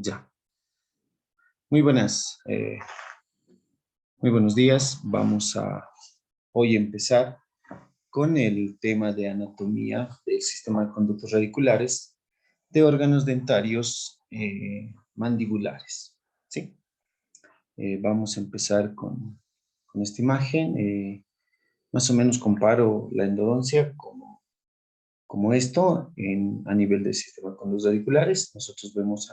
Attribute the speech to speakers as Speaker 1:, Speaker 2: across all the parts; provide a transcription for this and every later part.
Speaker 1: Ya. Muy buenas. Muy buenos días. Vamos a hoy empezar con el tema de anatomía del sistema de conductos radiculares de órganos dentarios mandibulares. ¿Sí? Vamos a empezar con esta imagen. Más o menos comparo la endodoncia como esto a nivel del sistema de conductos radiculares. Nosotros vemos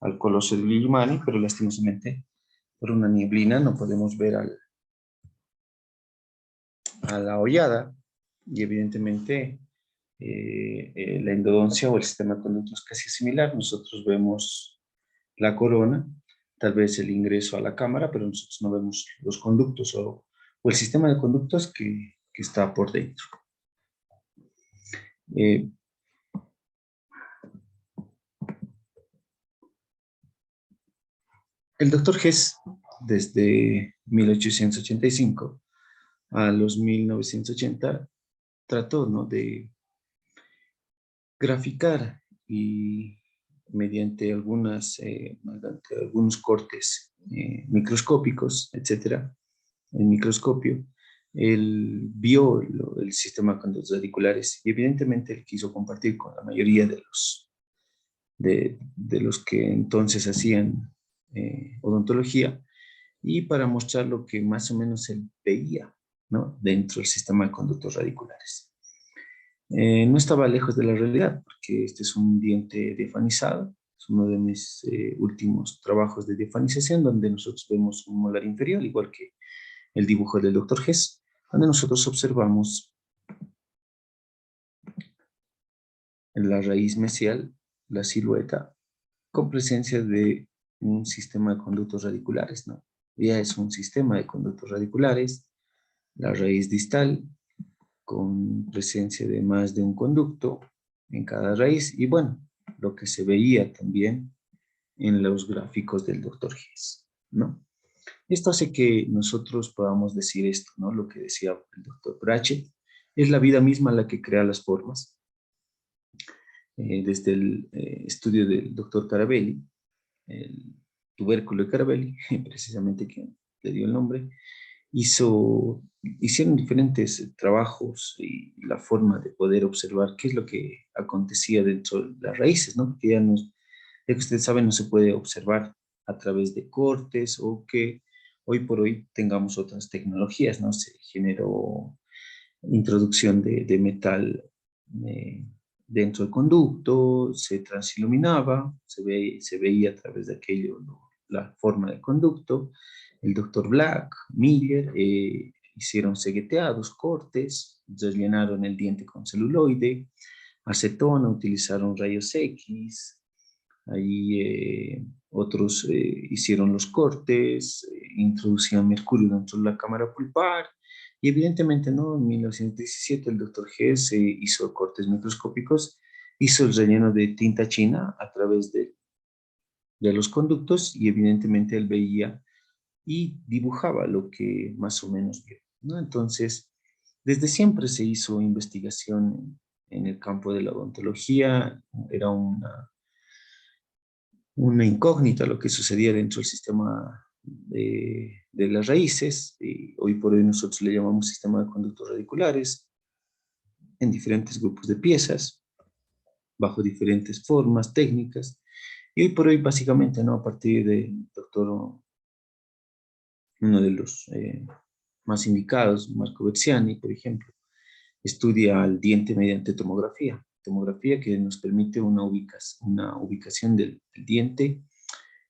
Speaker 1: al coloso de Guillemani, pero lastimosamente por una nieblina no podemos ver a la hollada y evidentemente la endodoncia o el sistema de conductos es casi similar. Nosotros vemos la corona, tal vez el ingreso a la cámara, pero nosotros no vemos los conductos o el sistema de conductos que está por dentro. El doctor Hess, desde 1885 a los 1980, trató, ¿no?, de graficar y mediante algunos cortes microscópicos, etcétera, en microscopio, él vio el sistema de conductos radiculares y evidentemente él quiso compartir con la mayoría de los que entonces hacían odontología y para mostrar lo que más o menos él veía, ¿no?, dentro del sistema de conductos radiculares. No estaba lejos de la realidad, porque este es un diente diafanizado, es uno de mis últimos trabajos de diafanización, donde nosotros vemos un molar inferior, igual que el dibujo del Dr. Hess, donde nosotros observamos en la raíz mesial, la silueta, con presencia de un sistema de conductos radiculares, ¿no? Ya es un sistema de conductos radiculares, la raíz distal, con presencia de más de un conducto en cada raíz, y bueno, lo que se veía también en los gráficos del Dr. Hess, ¿no? Esto hace que nosotros podamos decir esto, ¿no? Lo que decía el Dr. Pratchett, es la vida misma la que crea las formas. Desde el estudio del Dr. Carabelli, el tubérculo de Carabelli, precisamente quien le dio el nombre, hicieron diferentes trabajos y la forma de poder observar qué es lo que acontecía dentro de las raíces, ¿no? Porque ya que ustedes saben, no se puede observar a través de cortes o que hoy por hoy tengamos otras tecnologías, ¿no? Se generó introducción de metal dentro del conducto, se transiluminaba, se veía a través de aquello la forma del conducto. El doctor Black, Miller, hicieron segueteados, cortes, rellenaron el diente con celuloide, acetona, utilizaron rayos X, ahí otros hicieron los cortes, introducían mercurio dentro de la cámara pulpar, y evidentemente, ¿no?, en 1917 el doctor Hess hizo cortes microscópicos, hizo el relleno de tinta china a través de los conductos, y evidentemente él veía y dibujaba lo que más o menos vio, ¿no? Entonces, desde siempre se hizo investigación en el campo de la odontología, era una incógnita lo que sucedía dentro del sistema de las raíces, y hoy por hoy nosotros le llamamos sistema de conductos radiculares, en diferentes grupos de piezas, bajo diferentes formas, técnicas, y hoy por hoy básicamente, ¿no?, a partir del doctor, uno de los más indicados, Marco Versiani, por ejemplo, estudia al diente mediante tomografía, tomografía que nos permite una ubicación del diente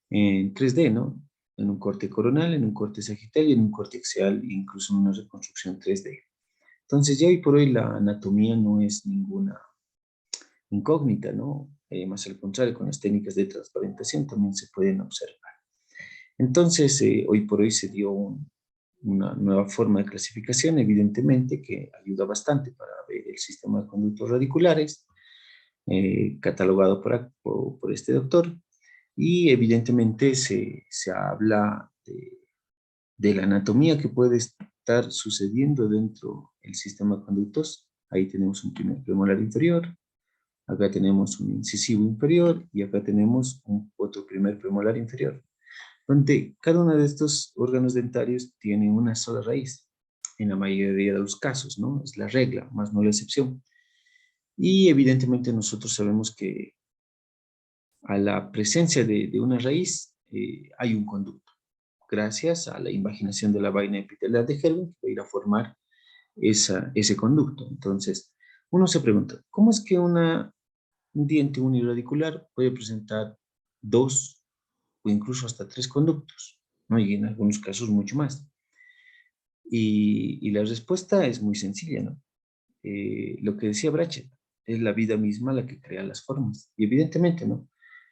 Speaker 1: en 3D, ¿no? En un corte coronal, en un corte sagital y en un corte axial, incluso en una reconstrucción 3D. Entonces ya hoy por hoy la anatomía no es ninguna incógnita, ¿no? Más al contrario, con las técnicas de transparentación también se pueden observar. Entonces, hoy por hoy se dio una nueva forma de clasificación, evidentemente, que ayuda bastante para ver el sistema de conductos radiculares, catalogado por este doctor, y evidentemente se habla de la anatomía que puede estar sucediendo dentro del sistema de conductos. Ahí tenemos un primer premolar inferior, Acá tenemos un incisivo inferior y acá tenemos otro primer premolar inferior, donde cada uno de estos órganos dentarios tiene una sola raíz, en la mayoría de los casos, ¿no? Es la regla, más no la excepción. Y evidentemente nosotros sabemos que a la presencia de una raíz hay un conducto, gracias a la invaginación de la vaina epitelial de Herwin, que va a ir a formar ese conducto. Entonces, uno se pregunta, ¿cómo es que un diente uniradicular puede presentar dos o incluso hasta tres conductos, ¿no? Y en algunos casos mucho más? Y la respuesta es muy sencilla, ¿no? Lo que decía Brachet, es la vida misma la que crea las formas. Y evidentemente, ¿no?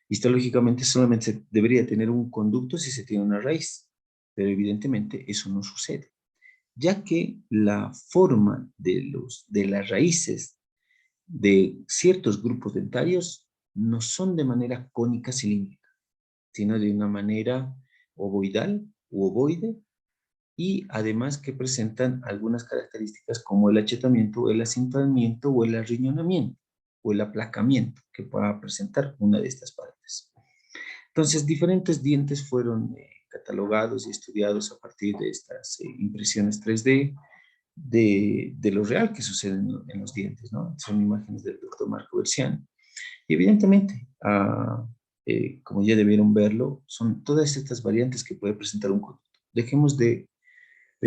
Speaker 1: Histológicamente solamente se debería tener un conducto si se tiene una raíz, pero evidentemente eso no sucede, ya que la forma de las raíces de ciertos grupos dentarios no son de manera cónica cilíndrica, sino de una manera ovoidal u ovoide, y además que presentan algunas características como el achetamiento, el acintamiento o el arriñonamiento o el aplacamiento que pueda presentar una de estas partes. Entonces, diferentes dientes fueron catalogados y estudiados a partir de estas impresiones 3D de lo real que sucede en los dientes, ¿no? Son imágenes del doctor Marco Versiani. Y evidentemente, como ya debieron verlo, son todas estas variantes que puede presentar un conducto. Dejemos de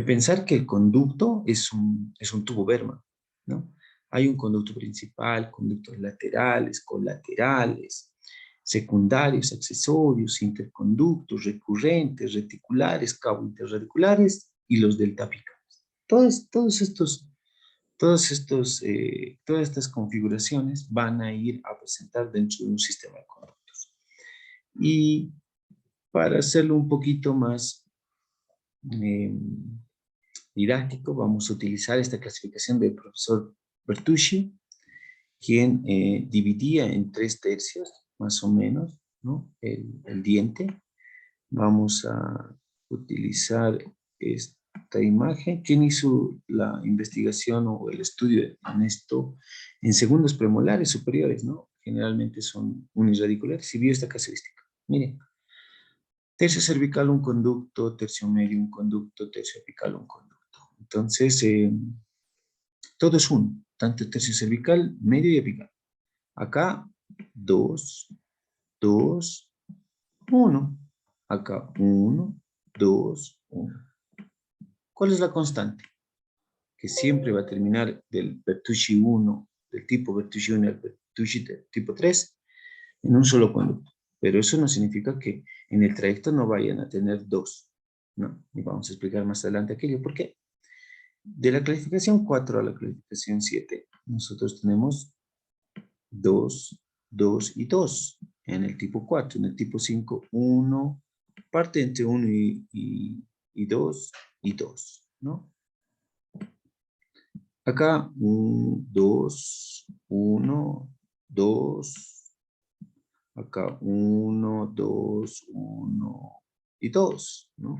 Speaker 1: pensar que el conducto es un tubo Berman, ¿no? Hay un conducto principal, conductos laterales, colaterales, secundarios, accesorios, interconductos, recurrentes, reticulares, cabo interradiculares y los delta apicales. Todas estas configuraciones van a ir a presentar dentro de un sistema de conductos. Y para hacerlo un poquito más eh, didáctico, vamos a utilizar esta clasificación del profesor Bertucci, quien dividía en 3/3, más o menos, ¿no? El diente. Vamos a utilizar esta imagen. ¿Quién hizo la investigación o el estudio en esto? En segundos premolares superiores, ¿no? Generalmente son unirradiculares, y vio esta casuística. Miren, tercio cervical un conducto, tercio medio un conducto, tercio apical un conducto. Entonces, todo es uno, tanto tercio cervical, medio y apical. Acá, 2, 2, 1. Acá, 1, 2, 1. ¿Cuál es la constante? Que siempre va a terminar del Bertucci 1, del tipo Bertucci 1 al Bertucci tipo 3, en un solo conducto. Pero eso no significa que en el trayecto no vayan a tener dos, ¿no? Y vamos a explicar más adelante aquello. ¿Por qué? De la clasificación 4 a la clasificación 7, nosotros tenemos 2, 2 y 2 en el tipo 4. En el tipo 5, 1, parte entre 1 y 2 y 2, ¿no? Acá, 1, 2, 1, 2. Acá, 1, 2, 1 y 2, ¿no?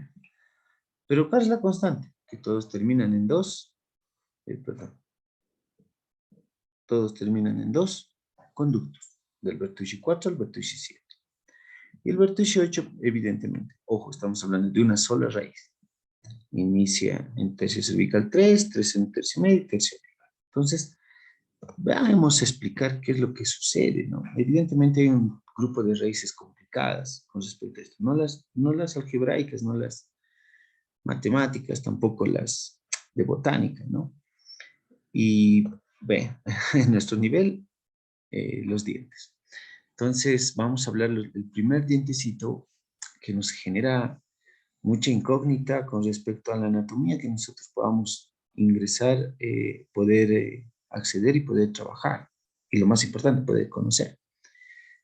Speaker 1: Pero ¿cuál es la constante? Que todos terminan en 2, perdón, todos terminan en 2 conductos, del Bertucci 4 al Bertucci 7. Y el Bertucci 8, evidentemente, ojo, estamos hablando de una sola raíz. Inicia en tercio cervical 3, 3 en tercio medio y tercio apical. Entonces, vamos a explicar qué es lo que sucede, ¿no? Evidentemente hay un grupo de raíces complicadas con respecto a esto. No las algebraicas, no las matemáticas, tampoco las de botánica, ¿no? Y, ve, en nuestro nivel, los dientes. Entonces, vamos a hablar del primer dientecito que nos genera mucha incógnita con respecto a la anatomía que nosotros podamos ingresar, poder acceder y poder trabajar. Y lo más importante, poder conocer.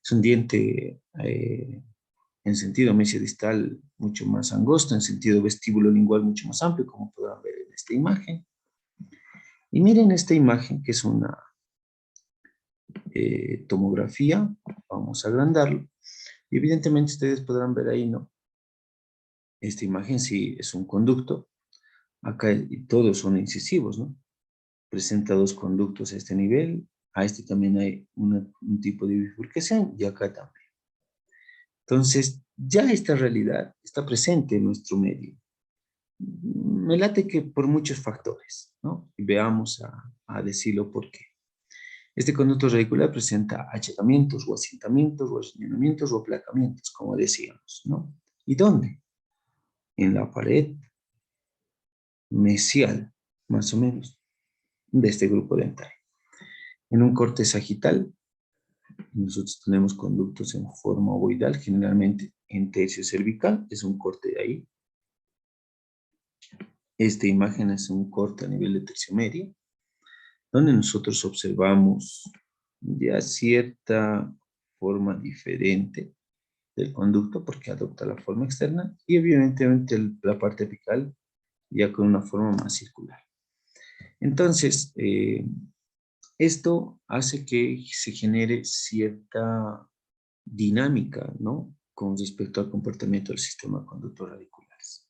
Speaker 1: Es un diente en sentido mesiodistal mucho más angosto, en sentido vestíbulo lingual mucho más amplio, como podrán ver en esta imagen. Y miren esta imagen, que es una tomografía. Vamos a agrandarlo. Y evidentemente ustedes podrán ver ahí, ¿no? Esta imagen sí es un conducto. Acá todos son incisivos, ¿no? Presenta dos conductos a este nivel A este también hay un tipo de bifurcación y acá también. Entonces, ya esta realidad está presente en nuestro medio. Me late que por muchos factores, ¿no? Y veamos a decirlo por qué. Este conducto radicular presenta achatamientos o asentamientos o aseñalamientos o aplacamientos, como decíamos, ¿no? ¿Y dónde? En la pared mesial, más o menos, de este grupo dental. En un corte sagital, nosotros tenemos conductos en forma ovoidal, generalmente en tercio cervical, es un corte de ahí. Esta imagen es un corte a nivel de tercio medio, donde nosotros observamos ya cierta forma diferente del conducto porque adopta la forma externa y evidentemente la parte apical ya con una forma más circular. Entonces, esto hace que se genere cierta dinámica, ¿no? Con respecto al comportamiento del sistema conductor radiculares.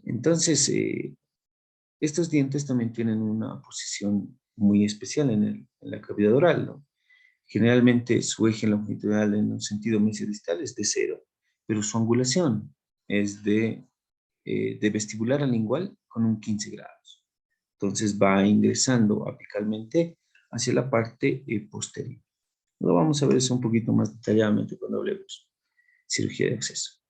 Speaker 1: Entonces, estos dientes también tienen una posición muy especial en la cavidad oral, ¿no? Generalmente su eje longitudinal en un sentido mesiodistal es de 0, pero su angulación es de vestibular a lingual con un 15 grados. Entonces va ingresando apicalmente hacia la parte posterior. Lo vamos a ver eso un poquito más detalladamente cuando hablemos cirugía de acceso.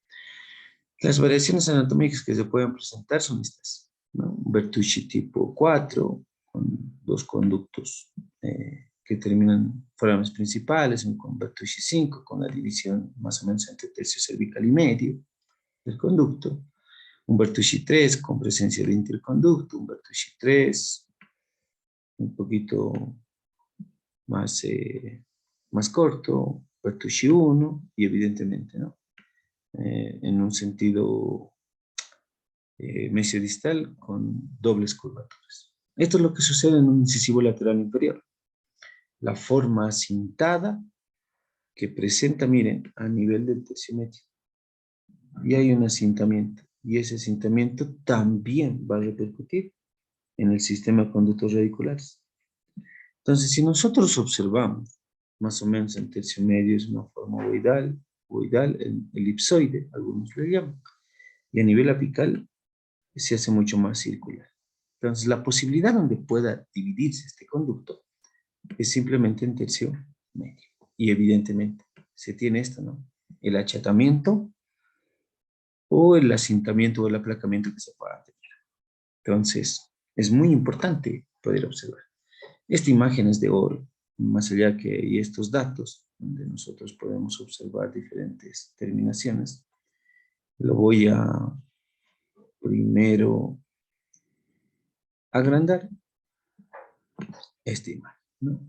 Speaker 1: Las variaciones anatómicas que se pueden presentar son estas, ¿no? Bertucci tipo 4, con dos conductos que terminan forames principales, un con Bertucci 5, con la división más o menos entre tercio cervical y medio del conducto, un Bertucci 3 con presencia de interconducto, un Bertucci 3 un poquito más, más corto, Bertucci 1 y evidentemente, ¿no? En un sentido mesiodistal con dobles curvaturas. Esto es lo que sucede en un incisivo lateral inferior. La forma cintada que presenta, miren, a nivel del tercio medio. Y hay un asintamiento. Y ese asintamiento también va a repercutir en el sistema de conductos radiculares. Entonces, si nosotros observamos, más o menos en tercio medio es una forma ovoidal, elipsoide, algunos le llaman. Y a nivel apical se hace mucho más circular. Entonces, la posibilidad donde pueda dividirse este conducto es simplemente en tercio medio. Y evidentemente se tiene esto, ¿no? El achatamiento o el asintamiento o el aplacamiento que se pueda tener. Entonces, es muy importante poder observar. Esta imagen es de oro, más allá que hay estos datos, donde nosotros podemos observar diferentes terminaciones. Lo voy a primero agrandar esta imagen, ¿no?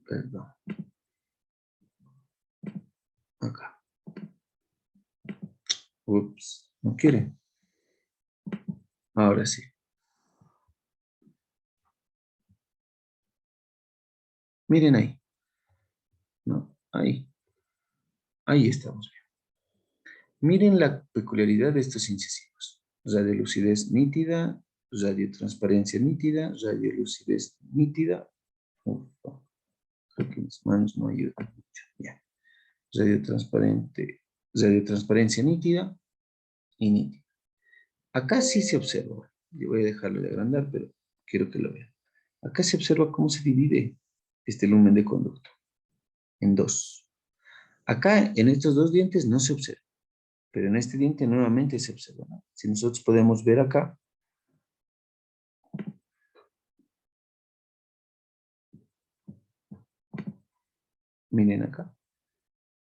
Speaker 1: Perdón. Acá. Ups, no quiere. Ahora sí. Miren ahí. ¿No? Ahí. Ahí estamos bien. Miren la peculiaridad de estos incisivos. Radiolucidez nítida, radiotransparencia nítida, radiolucidez nítida. Ufa, creo que mis manos no ayudan mucho. Ya. Radiotransparencia nítida y nítida. Acá sí se observa. Yo voy a dejarlo de agrandar, pero quiero que lo vean. Acá se observa cómo se divide este lumen de conducto en dos. Acá, en estos dos dientes, no se observa, pero en este diente nuevamente se observa, ¿no? Si nosotros podemos ver acá, miren acá,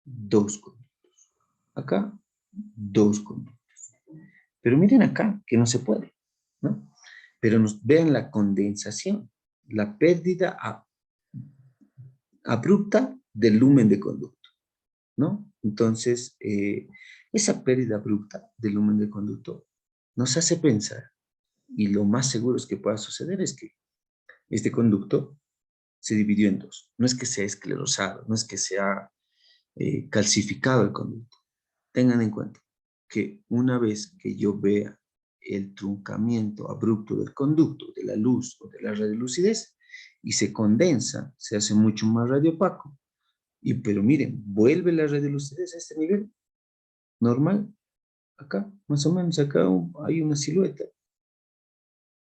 Speaker 1: dos conductos. Acá, dos conductos. Pero miren acá, que no se puede, ¿no? Pero vean la condensación, la pérdida abrupta del lumen de conducto, ¿no? Entonces, esa pérdida abrupta del lumen de conducto nos hace pensar, y lo más seguro es que pueda suceder, es que este conducto se dividió en dos. No es que sea esclerosado, no es que sea calcificado el conducto. Tengan en cuenta que una vez que yo vea el truncamiento abrupto del conducto, de la luz o de la radiolucidez, y se condensa, se hace mucho más radiopaco. Pero miren, vuelve la radiolucidez a este nivel normal, acá, más o menos, acá hay una silueta,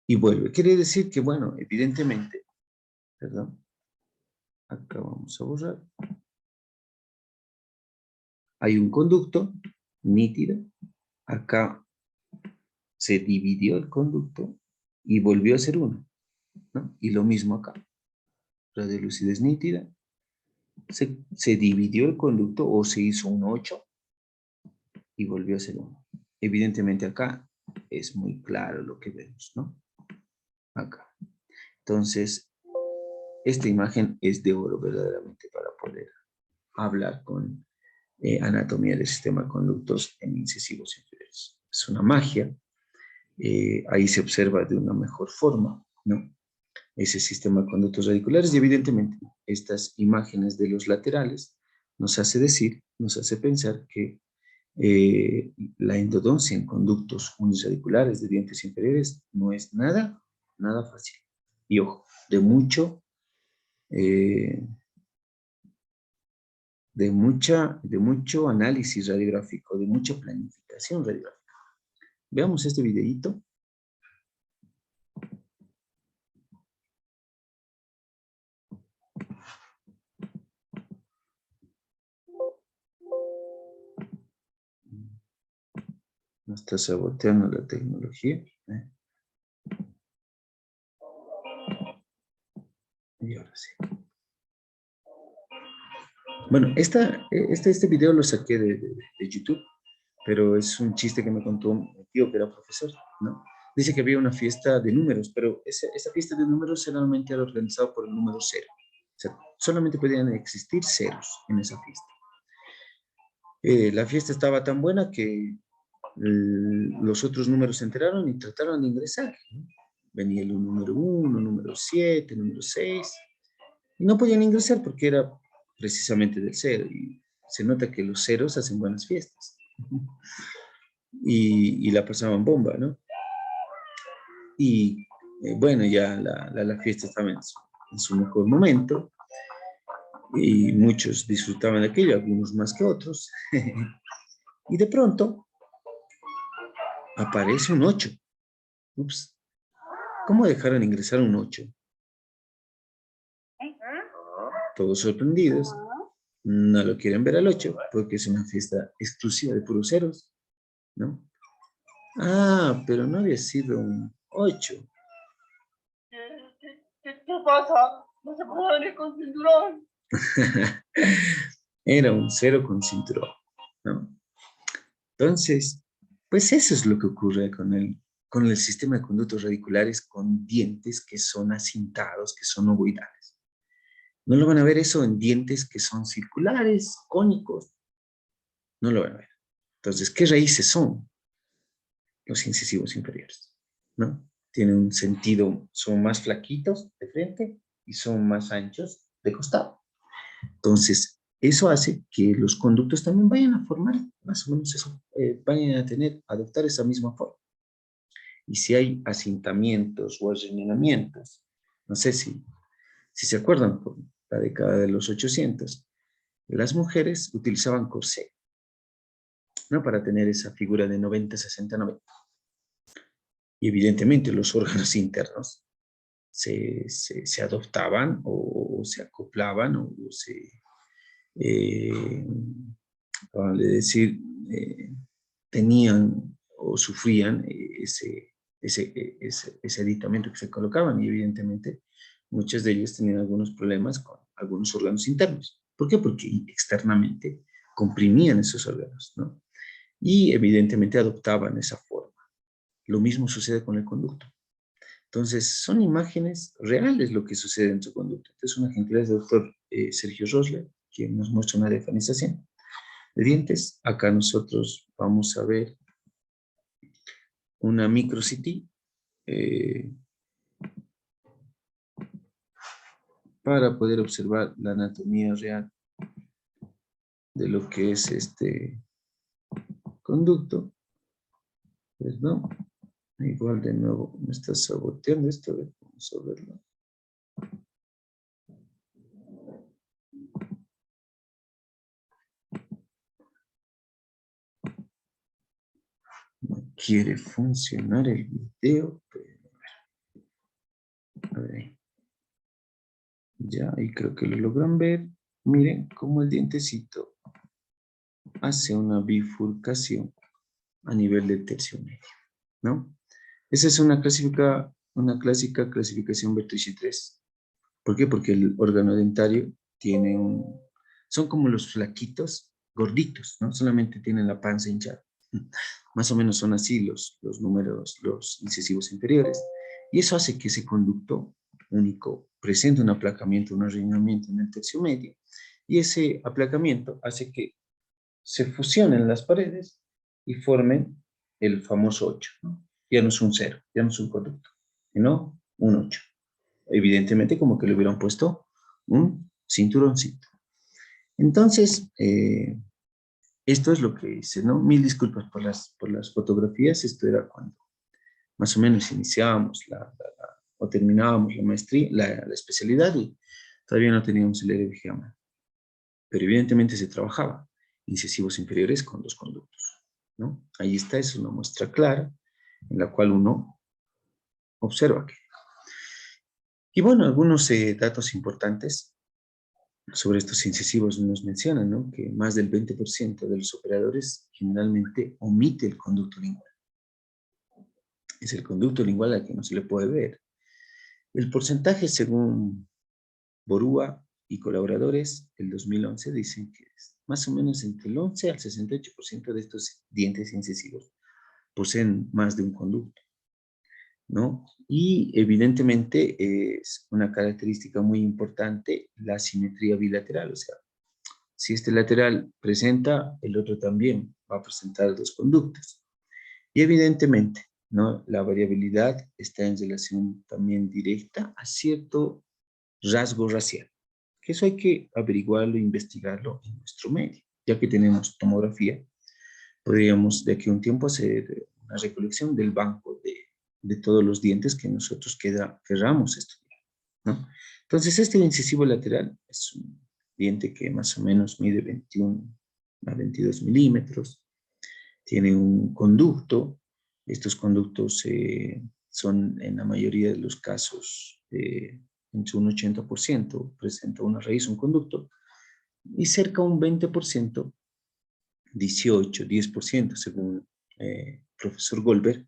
Speaker 1: y vuelve. Quiere decir que, bueno, evidentemente, perdón, acá vamos a borrar, hay un conducto nítido, acá se dividió el conducto y volvió a ser uno, ¿no? Y lo mismo acá, radiolucidez nítida, se dividió el conducto o se hizo un 8 y volvió a ser uno. Evidentemente acá es muy claro lo que vemos, ¿no? Acá. Entonces, esta imagen es de oro verdaderamente para poder hablar con anatomía del sistema de conductos en incisivos inferiores. Es una magia. Ahí se observa de una mejor forma, ¿no? Ese sistema de conductos radiculares y evidentemente estas imágenes de los laterales nos hace decir, nos hace pensar que la endodoncia en conductos uniradiculares de dientes inferiores no es nada fácil. Y ojo, de mucho análisis radiográfico, de mucha planificación radiográfica. Veamos este videíto. Nos está saboteando la tecnología. Y ahora sí. Bueno, este video lo saqué de YouTube, pero es un chiste que me contó mi tío que era profesor, ¿no? Dice que había una fiesta de números, pero esa fiesta de números generalmente era organizada por el número 0. O sea, solamente podían existir ceros en esa fiesta. La fiesta estaba tan buena que los otros números se enteraron y trataron de ingresar, ¿no? Venía el número 1, número 7, número 6, y no podían ingresar porque era precisamente del 0, y se nota que los ceros hacen buenas fiestas. Y la pasaban bomba, ¿no? Y bueno, ya la fiesta estaba en su mejor momento, y muchos disfrutaban de aquello, algunos más que otros. Y de pronto aparece un 8. Ups, ¿cómo dejaron ingresar un 8? Todos sorprendidos, no lo quieren ver al 8 porque es una fiesta exclusiva de puros ceros, ¿no? Ah, pero no había sido un 8.
Speaker 2: ¿Qué pasa? No se puede venir con cinturón.
Speaker 1: Era un 0 con cinturón, ¿no? Entonces, pues eso es lo que ocurre con el sistema de conductos radiculares con dientes que son acintados, que son ovoidales. No lo van a ver eso en dientes que son circulares, cónicos. No lo van a ver. Entonces, ¿qué raíces son? Los incisivos inferiores, ¿no? Tienen un sentido, son más flaquitos de frente y son más anchos de costado. Entonces, eso hace que los conductos también vayan a formar más o menos eso, vayan a adoptar esa misma forma. Y si hay asintamientos o arrellanamientos, no sé si se acuerdan, por la década de los 800, las mujeres utilizaban corsé, ¿no? Para tener esa figura de 90, 60, 90. Y evidentemente los órganos internos se adoptaban o se acoplaban o vale decir, tenían o sufrían ese aditamento que se colocaban, y evidentemente muchos de ellos tenían algunos problemas con algunos órganos internos. ¿Por qué? Porque externamente comprimían esos órganos, ¿no? Y evidentemente adoptaban esa forma. Lo mismo sucede con el conducto. Entonces, son imágenes reales lo que sucede en su conducto. Entonces, una gentileza del doctor Sergio Rosler, quien nos muestra una definización de dientes. Acá nosotros vamos a ver una micro CT para poder observar la anatomía real de lo que es este conducto. Perdón. Igual de nuevo me está saboteando esto. A ver, vamos a verlo. No quiere funcionar el video. Pero a ver. Ya, ahí creo que lo logran ver. Miren cómo el dientecito hace una bifurcación a nivel del tercio medio, ¿no? Esa es una clásica clasificación Bertolucci 3. ¿Por qué? Porque el órgano dentario tiene son como los flaquitos, gorditos, ¿no? Solamente tienen la panza hinchada. Más o menos son así los números, los incisivos inferiores. Y eso hace que ese conducto único presente un aplacamiento, un arreglamiento en el tercio medio. Y ese aplacamiento hace que se fusionen las paredes y formen el famoso 8, ¿no? Ya no es un 0, ya no es un conducto, sino un 8. Evidentemente como que le hubieran puesto un cinturoncito. Entonces, esto es lo que hice, ¿no? Mil disculpas por las fotografías. Esto era cuando más o menos iniciábamos o terminábamos la maestría, la especialidad, y todavía no teníamos el RBG a mano. Pero evidentemente se trabajaba incisivos inferiores con dos conductos, ¿no? Ahí está, es una muestra clara en la cual uno observa que. Y bueno, algunos datos importantes sobre estos incisivos nos mencionan, ¿no? Que más del 20% de los operadores generalmente omite el conducto lingual. Es el conducto lingual al que no se le puede ver. El porcentaje, según Borúa y colaboradores, el 2011 dicen que es más o menos entre el 11 al 68% de estos dientes incisivos poseen más de un conducto, ¿no? Y evidentemente es una característica muy importante la simetría bilateral, o sea, si este lateral presenta, el otro también va a presentar dos conductos. Y evidentemente, ¿no? La variabilidad está en relación también directa a cierto rasgo racial, que eso hay que averiguarlo e investigarlo en nuestro medio. Ya que tenemos tomografía, podríamos de aquí a un tiempo hacer una recolección del banco de todos los dientes que nosotros querramos estudiar, ¿no? Entonces, este incisivo lateral es un diente que más o menos mide 21 a 22 milímetros, tiene un conducto. Estos conductos son en la mayoría de los casos, entre un 80% presenta una raíz, un conducto, y cerca de un 20%, 18, 10%, según profesor Goldberg,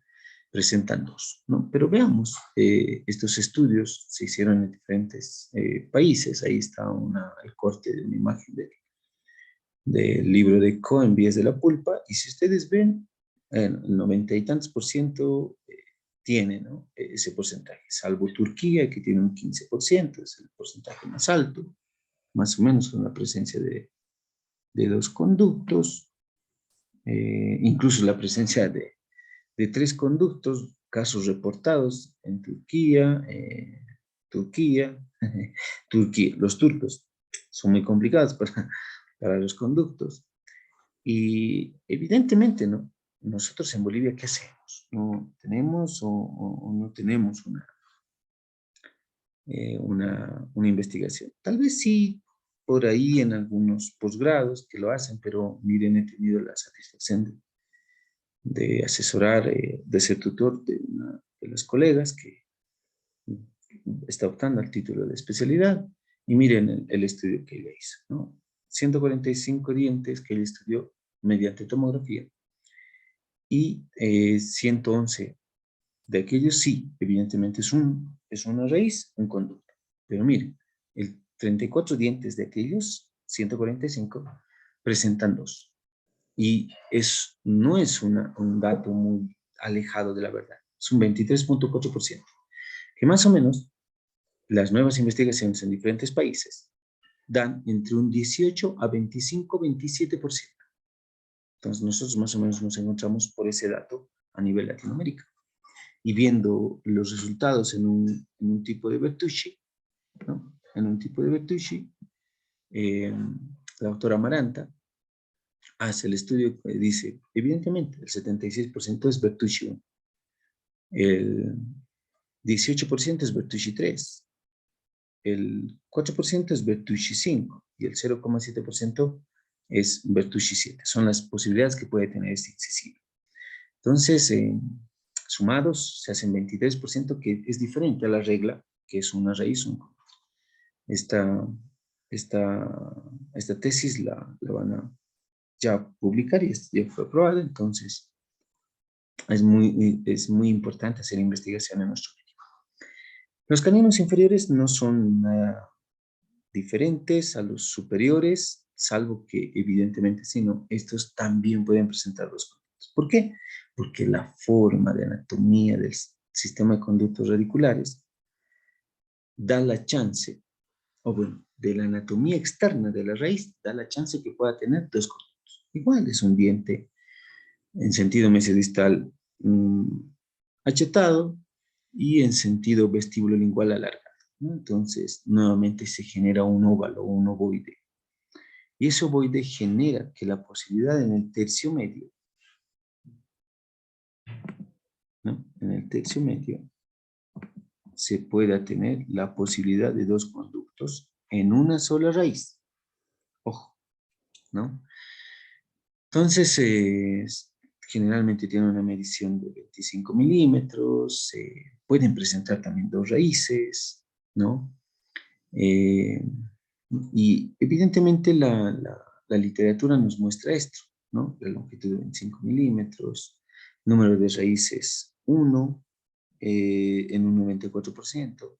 Speaker 1: presentan dos, ¿no? Pero veamos, estos estudios se hicieron en diferentes países. Ahí está el corte de una imagen del libro de Cohen, Vías de la Pulpa, y si ustedes ven, el 90 y tantos por ciento tiene, ¿no? Ese porcentaje, salvo Turquía, que tiene un 15%, es el porcentaje más alto, más o menos con la presencia de dos conductos, incluso la presencia de tres conductos, casos reportados en Turquía, Turquía, los turcos son muy complicados para los conductos. Y evidentemente, ¿no? Nosotros en Bolivia, ¿qué hacemos? ¿No tenemos o no tenemos una investigación? Tal vez sí, por ahí en algunos posgrados que lo hacen, pero miren, he tenido la satisfacción de asesorar, de ser tutor de una de las colegas que está optando al título de especialidad, y miren el estudio que ella hizo, ¿no? 145 dientes que ella estudió mediante tomografía, y 111 de aquellos sí, evidentemente es una raíz, un conducto. Pero miren, el 34 dientes de aquellos 145 presentan dos. Y no es un dato muy alejado de la verdad. Es un 23.4%. Que más o menos las nuevas investigaciones en diferentes países dan entre un 18 a 25, 27%. Entonces nosotros más o menos nos encontramos por ese dato a nivel Latinoamérica. Y viendo los resultados en un tipo de Bertolucci, ¿no? En un tipo de Bertolucci, la doctora Amaranta hace el estudio que dice, evidentemente, el 76% es Bertolucci 1. el 18% es Bertolucci 3, el 4% es Bertolucci 5 y el 0,7% es Bertolucci 7. Son las posibilidades que puede tener este incisivo. Entonces, sumados se hacen 23%, que es diferente a la regla, que es una raíz, un conducto. Esta tesis la van a ya publicar y ya fue aprobada, entonces es muy importante hacer investigación en nuestro medio. Los caninos inferiores no son nada diferentes a los superiores, salvo que evidentemente si no, estos también pueden presentar los conductos. ¿Por qué? Porque la forma de anatomía del sistema de conductos radiculares da la chance, o bueno, de la anatomía externa de la raíz, da la chance que pueda tener dos conductos. Igual es un diente en sentido mesiodistal achetado y en sentido vestíbulo-lingual alargado, ¿no? Entonces, nuevamente se genera un óvalo, un ovoide. Y ese ovoide genera que la posibilidad en el tercio medio, ¿no? En el tercio medio se pueda tener la posibilidad de dos conductos en una sola raíz. Ojo, ¿no? Entonces, generalmente tiene una medición de 25 milímetros, pueden presentar también dos raíces, ¿no? Y evidentemente la literatura nos muestra esto, ¿no? La longitud de 25 milímetros, número de raíces 1 en un 94%,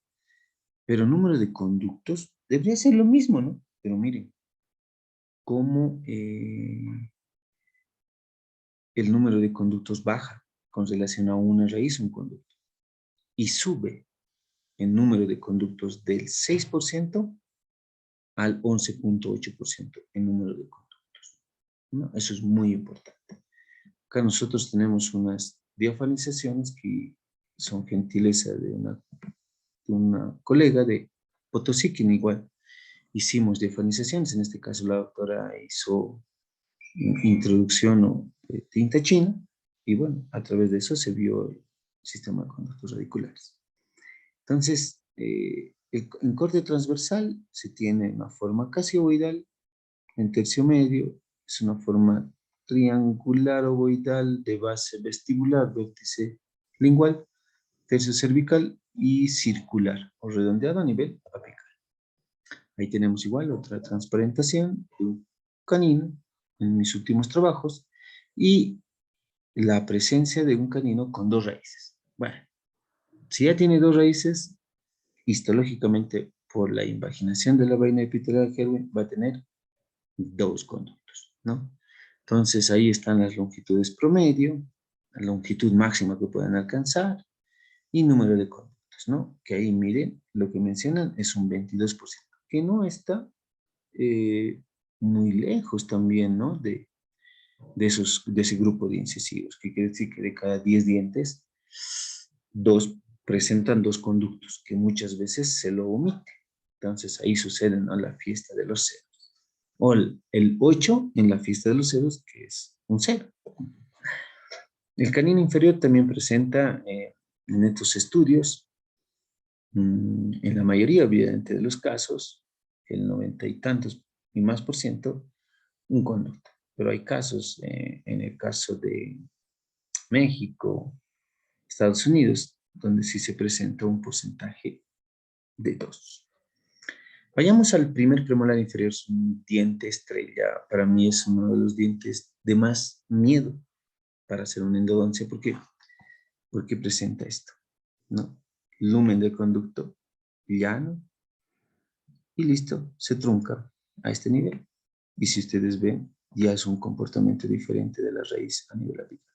Speaker 1: pero número de conductos debería ser lo mismo, ¿no? Pero miren, cómo el número de conductos baja con relación a una raíz, un conducto, y sube el número de conductos del 6% al 11,8% en número de conductos, ¿no? Eso es muy importante. Acá nosotros tenemos unas diafanizaciones que son gentileza de una colega de Potosí, que igual hicimos diafanizaciones. En este caso la doctora hizo introducción de tinta china y bueno, a través de eso se vio el sistema de conductos radiculares. Entonces, en corte transversal se tiene una forma casi ovoidal, en tercio medio es una forma triangular ovoidal de base vestibular, vértice lingual, tercio cervical y circular o redondeado a nivel apical. Ahí tenemos igual otra transparentación de un canino en mis últimos trabajos y la presencia de un canino con dos raíces. Bueno, si ya tiene dos raíces, histológicamente por la invaginación de la vaina epitelar Kerwin va a tener dos conductos, ¿no? Entonces ahí están las longitudes promedio, la longitud máxima que pueden alcanzar y número de conductos, ¿no? Que ahí miren, lo que mencionan es un 22%, que no está muy lejos también, ¿no? De ese grupo de incisivos, que quiere decir que de cada 10 dientes, dos presentan dos conductos, que muchas veces se lo omite. Entonces ahí sucede, ¿no? La fiesta de los ceros. O el 8 en la fiesta de los ceros, que es un 0. El canino inferior también presenta en estos estudios, en la mayoría, obviamente, de los casos, el 90 y tantos y más por ciento, un conducto. Pero hay casos, en el caso de México, Estados Unidos, donde sí se presenta un porcentaje de 2. Vayamos al primer premolar inferior, es un diente estrella. Para mí es uno de los dientes de más miedo para hacer una endodoncia. ¿Por qué? Porque presenta esto, ¿no? Lumen del conducto llano y listo, se trunca a este nivel. Y si ustedes ven, ya es un comportamiento diferente de la raíz a nivel apical.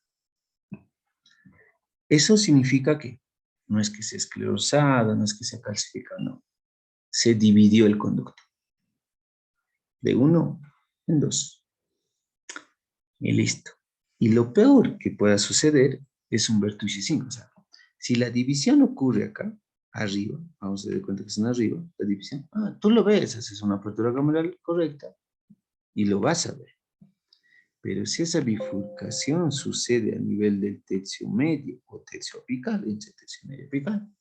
Speaker 1: Eso significa que no es que sea esclerosada, no es que sea calcificada, no. Se dividió el conducto de 1 en 2. Y listo. Y lo peor que pueda suceder es un Bertolucci 5. O sea, si la división ocurre acá, arriba, vamos a dar cuenta que están arriba, la división, tú lo ves, haces una apertura glomerular correcta y lo vas a ver. Pero si esa bifurcación sucede a nivel del tercio medio o tercio apical, entre tercio medio y apical,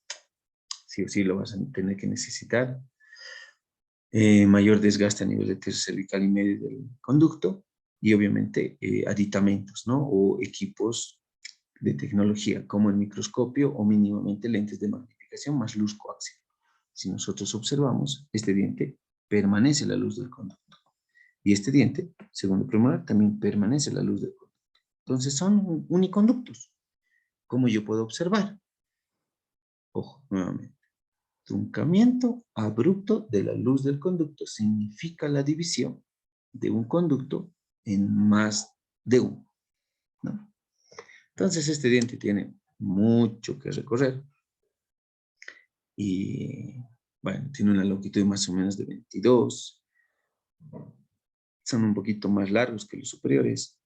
Speaker 1: sí o sí lo vas a tener que necesitar. Mayor desgaste a nivel de tercio cervical y medio del conducto, y obviamente aditamentos, ¿no? O equipos de tecnología como el microscopio o mínimamente lentes de magnificación más luz coaxial. Si nosotros observamos, este diente permanece la luz del conducto. Y este diente, segundo premolar, también permanece la luz del conducto. Entonces son uniconductos. ¿Cómo yo puedo observar? Ojo, nuevamente. Truncamiento abrupto de la luz del conducto significa la división de un conducto en más de uno, ¿no? Entonces este diente tiene mucho que recorrer y, bueno, tiene una longitud más o menos de 22, son un poquito más largos que los superiores,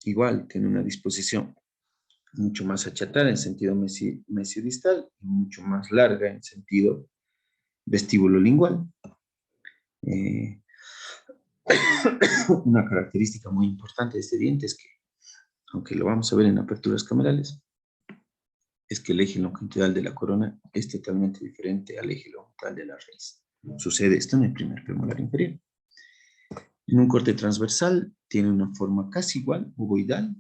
Speaker 1: igual tiene una disposición mucho más achatada en sentido mesiodistal y mucho más larga en sentido vestíbulo lingual. Una característica muy importante de este diente es que, aunque lo vamos a ver en aperturas camerales, es que el eje longitudinal de la corona es totalmente diferente al eje longitudinal de la raíz. Sucede esto en el primer premolar inferior. En un corte transversal tiene una forma casi igual, ovoidal,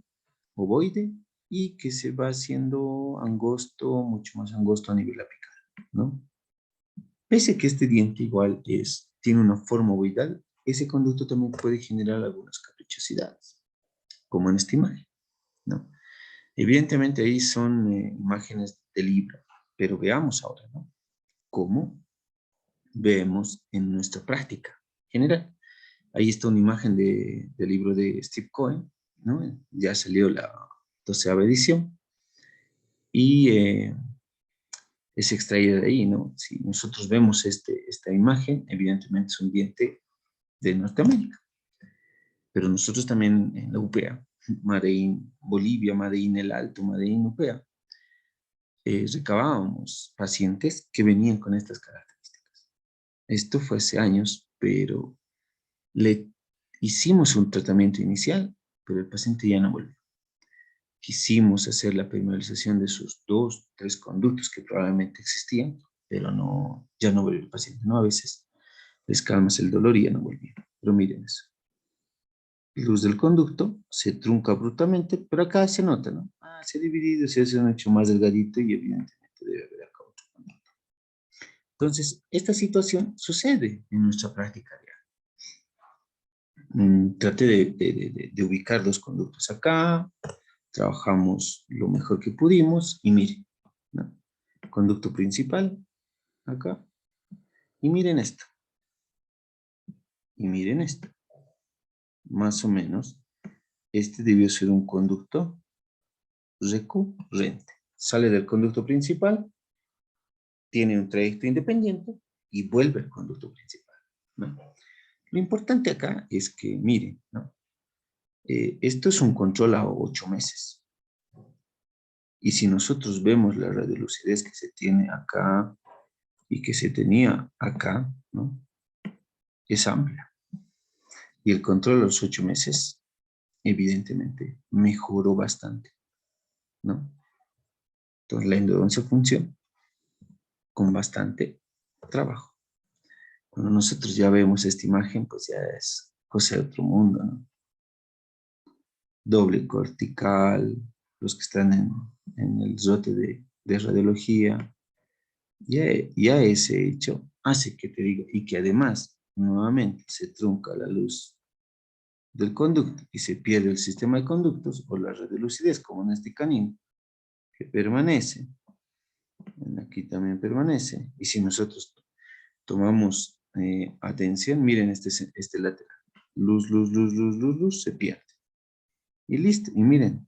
Speaker 1: ovoide, y que se va haciendo angosto, mucho más angosto a nivel apical, ¿no? Pese a que este diente igual tiene una forma ovoidal, ese conducto también puede generar algunas caprichosidades, como en esta imagen, ¿no? Evidentemente ahí son imágenes de libro, pero veamos ahora, ¿no? Cómo vemos en nuestra práctica general. Ahí está una imagen del libro de Steve Cohen, ¿no? Ya salió la 12ª edición y es extraída de ahí, ¿no? Si nosotros vemos esta imagen, evidentemente es un diente de Norteamérica, pero nosotros también en la UPA, Made in Bolivia, Made in El Alto, Made in UPA, recabábamos pacientes que venían con estas características. Esto fue hace años, pero le hicimos un tratamiento inicial, pero el paciente ya no volvió. Quisimos hacer la primarización de sus 2, 3 conductos que probablemente existían, pero no, ya no volvió el paciente, ¿no? A veces les calmas el dolor y ya no volvió. Pero miren eso. Luz del conducto se trunca abruptamente, pero acá se nota, ¿no? Se ha dividido, se hace un hecho más delgadito y evidentemente debe haber acá otro conducto. Entonces, esta situación sucede en nuestra práctica diaria. Trate de ubicar los conductos acá, trabajamos lo mejor que pudimos y miren, ¿no? Conducto principal, acá, y miren esto, y miren esto. Más o menos, este debió ser un conducto recurrente. Sale del conducto principal, tiene un trayecto independiente y vuelve al conducto principal, ¿no? Lo importante acá es que, miren, ¿no? Esto es un control a 8 meses. Y si nosotros vemos la radiolucidez que se tiene acá y que se tenía acá, ¿no? Es amplia. Y el control a los 8 meses, evidentemente, mejoró bastante, ¿no? Entonces la endodoncia funciona con bastante trabajo. Cuando nosotros ya vemos esta imagen, pues ya es cosa de otro mundo, ¿no? Doble cortical, los que están en el zote de radiología, ya ese hecho hace que te diga, y que además, nuevamente, se trunca la luz del conducto y se pierde el sistema de conductos o la radiolucidez, como en este canino, que permanece, aquí también permanece, y si nosotros tomamos atención, miren este lateral, luz, luz, luz, luz, luz, luz, se pierde. Y listo, y miren,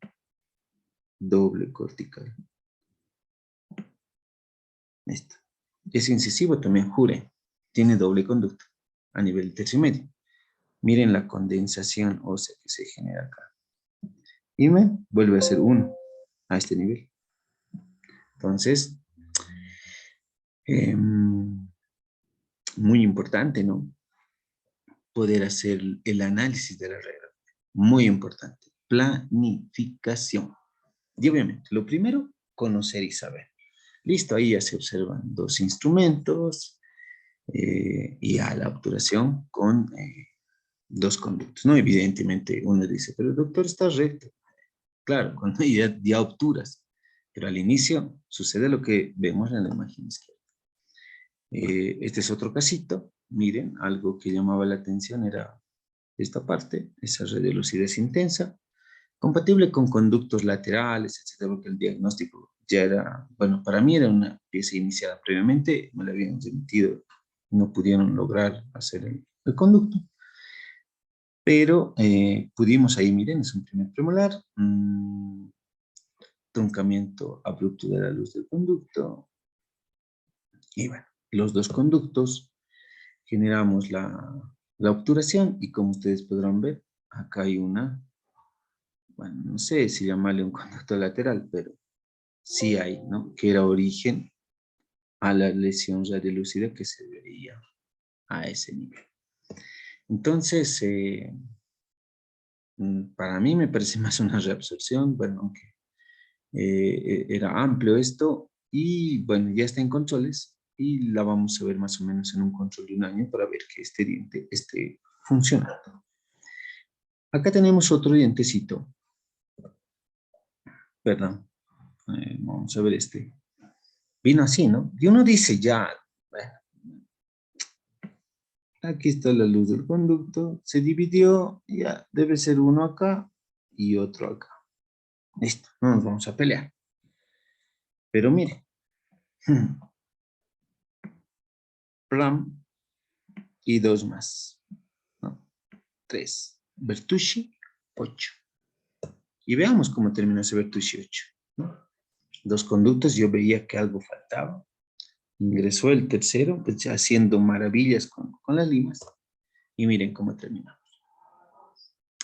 Speaker 1: doble cortical. Esto. Es incisivo también, jure, tiene doble conducto a nivel tercio medio. Miren la condensación ósea que se genera acá. Y me vuelve a ser 1 a este nivel. Entonces, muy importante, ¿no? Poder hacer el análisis de la regla. Muy importante. Planificación. Y obviamente, lo primero, conocer y saber. Listo, ahí ya se observan dos instrumentos y a la obturación con dos conductos. No, evidentemente uno dice, pero doctor, está recto. Claro, cuando ya obturas. Pero al inicio sucede lo que vemos en la imagen izquierda. Este es otro casito. Miren, algo que llamaba la atención era esta parte, esa red de lucidez intensa, compatible con conductos laterales, etcétera, porque el diagnóstico ya era, bueno, para mí era una pieza iniciada previamente, me la habían remitido, no pudieron lograr hacer el conducto, pero pudimos ahí, miren, es un primer premolar, truncamiento abrupto de la luz del conducto, y bueno, los dos conductos generamos la obturación, y como ustedes podrán ver, acá hay una, bueno, no sé si llamarle un conducto lateral, pero sí hay, ¿no? Que era origen a la lesión radiolúcida que se veía a ese nivel. Entonces, para mí me parece más una reabsorción, bueno, aunque era amplio esto, y bueno, ya está en controles, y la vamos a ver más o menos en un control de un año para ver que este diente esté funcionando. Acá tenemos otro dientecito, perdón, vamos a ver este. Vino así, ¿no? Y uno dice ya, bueno, aquí está la luz del conducto, se dividió, ya debe ser uno acá y otro acá. Listo, no nos vamos a pelear. Pero mire, Pram y dos más, ¿no? 3. Bertucci, 8. Y veamos cómo terminó ese Bertucci 8, ¿no? Dos conductos, yo veía que algo faltaba. Ingresó el tercero, pues, haciendo maravillas con las limas. Y miren cómo terminamos.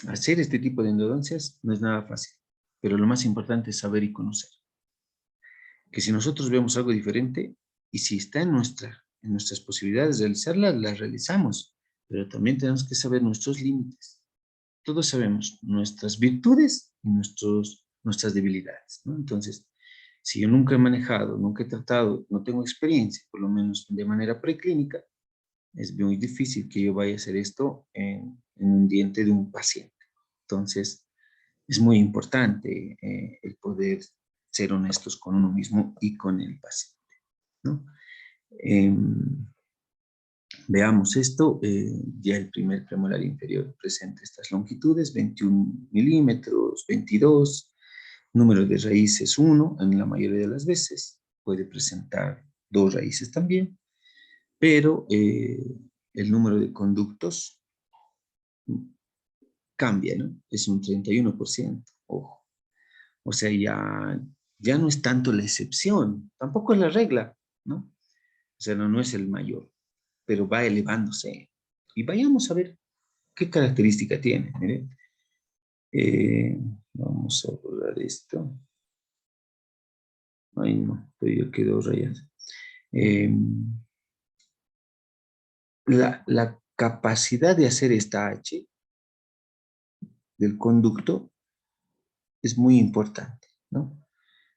Speaker 1: Hacer este tipo de endodoncias no es nada fácil, pero lo más importante es saber y conocer. Que si nosotros vemos algo diferente y si está en nuestras posibilidades de realizarla, las realizamos, pero también tenemos que saber nuestros límites. Todos sabemos nuestras virtudes y nuestras debilidades, ¿no? Entonces, si yo nunca he manejado, nunca he tratado, no tengo experiencia, por lo menos de manera preclínica, es muy difícil que yo vaya a hacer esto en un diente de un paciente. Entonces, es muy importante el poder ser honestos con uno mismo y con el paciente, ¿no? Veamos esto, ya el primer premolar inferior presenta estas longitudes, 21 milímetros, 22, número de raíces 1 en la mayoría de las veces, puede presentar 2 raíces también, pero el número de conductos cambia, ¿no? Es un 31%, ojo. O sea, ya no es tanto la excepción, tampoco es la regla, ¿no? O sea, no es el mayor, pero va elevándose. Y vayamos a ver qué característica tiene. Miren. Vamos a borrar esto. Ay, no, pero quedó rayado. La capacidad de hacer esta H del conducto es muy importante, ¿no?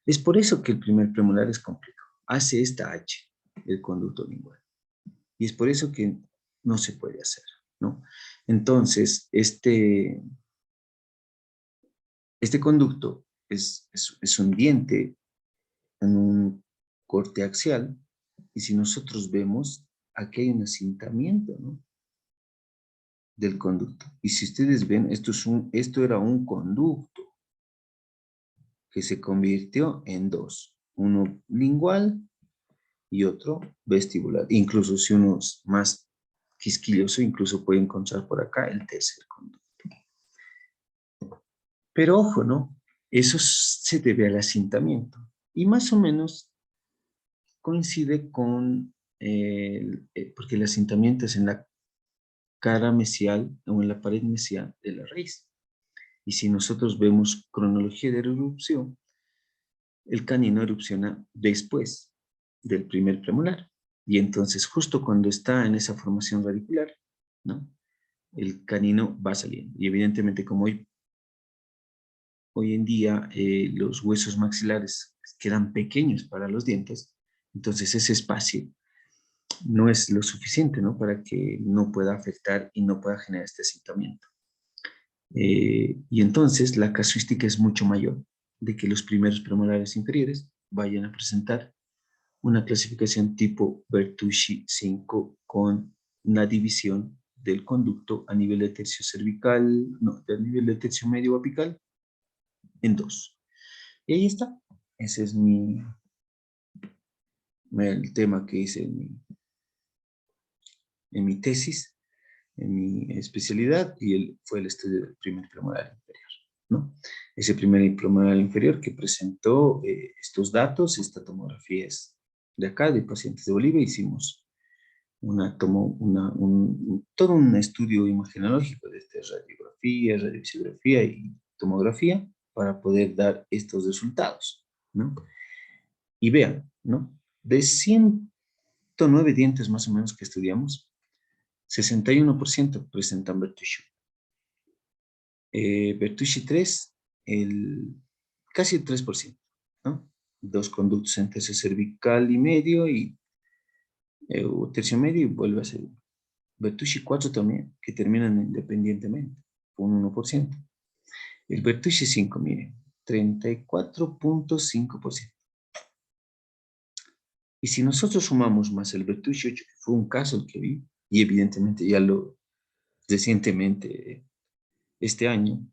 Speaker 1: Es por eso que el primer premolar es complejo. Hace esta H, el conducto lingual. Y es por eso que no se puede hacer, ¿no? Entonces, este conducto es un diente en un corte axial, y si nosotros vemos, aquí hay un asintamiento, ¿no? Del conducto. Y si ustedes ven, esto era un conducto que se convirtió en dos, uno lingual y otro vestibular. Incluso si uno es más quisquilloso, incluso puede encontrar por acá el tercer conducto. Pero ojo, ¿no? Eso se debe al asintamiento. Y más o menos coincide con, porque el asintamiento es en la cara mesial o en la pared mesial de la raíz. Y si nosotros vemos cronología de erupción, el canino erupciona después del primer premolar. Y entonces justo cuando está en esa formación radicular, ¿no? el canino va saliendo. Y evidentemente como hoy en día los huesos maxilares quedan pequeños para los dientes, entonces ese espacio no es lo suficiente, ¿no? Para que no pueda afectar y no pueda generar este asentamiento. Y entonces la casuística es mucho mayor de que los primeros premolares inferiores vayan a presentar una clasificación tipo Bertolucci 5 con una división del conducto a nivel de tercio cervical, no, a nivel de tercio medio apical en dos. Y ahí está. Ese es el tema que hice en mi tesis, en mi especialidad, y fue el estudio del primer premolar inferior, ¿no? Ese primer premolar inferior que presentó estos datos, esta tomografía es de acá, de pacientes de Bolivia. Hicimos todo un estudio imagenológico de radiografía, radiografía y tomografía para poder dar estos resultados, ¿no? Y vean, ¿no? De 109 dientes más o menos que estudiamos, 61% presentan Bertolucci. Bertolucci 3, casi el 3%, ¿no? Dos conductos en tercio cervical y medio y tercio medio y vuelve a ser Bertolucci 4 también, que terminan independientemente, con 1%. El Bertolucci 5, miren, 34.5%. Y si nosotros sumamos más el Bertolucci 8, que fue un caso el que vi, y evidentemente ya recientemente, este año,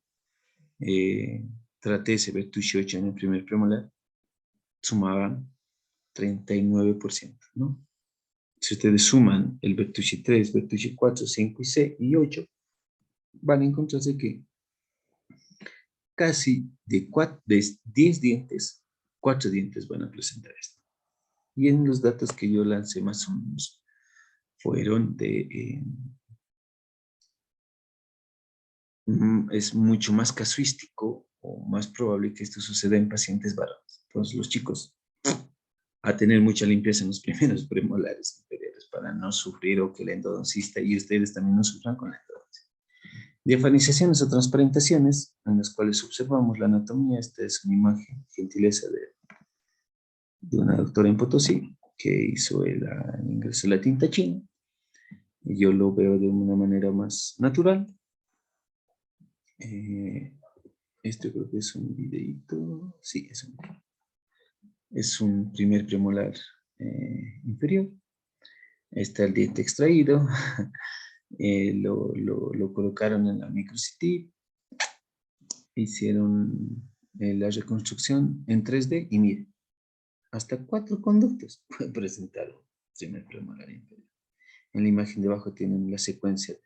Speaker 1: traté ese Bertolucci 8 en el primer premolar, sumaban 39%, ¿no? Si ustedes suman el Bertolucci 3, Bertolucci 4, 5 y 6 y 8, van a encontrarse que casi de 10 dientes, 4 dientes van a presentar esto. Y en los datos que yo lancé más o menos fueron es mucho más casuístico o más probable que esto suceda en pacientes varones. Entonces los chicos a tener mucha limpieza en los primeros premolares inferiores para no sufrir o que el endodoncista y ustedes también no sufran con la endodoncia. Diafanizaciones o transparentaciones en las cuales observamos la anatomía. Esta es una imagen, gentileza de una doctora en Potosí que hizo el ingreso de la tinta china. Y yo lo veo de una manera más natural. Esto creo que es un videito. Sí, es un primer premolar inferior. Está el diente extraído. Lo colocaron en la microCT. Hicieron la reconstrucción en 3D y miren, hasta 4 conductos pueden presentar un primer premolar inferior. En la imagen de abajo tienen la secuencia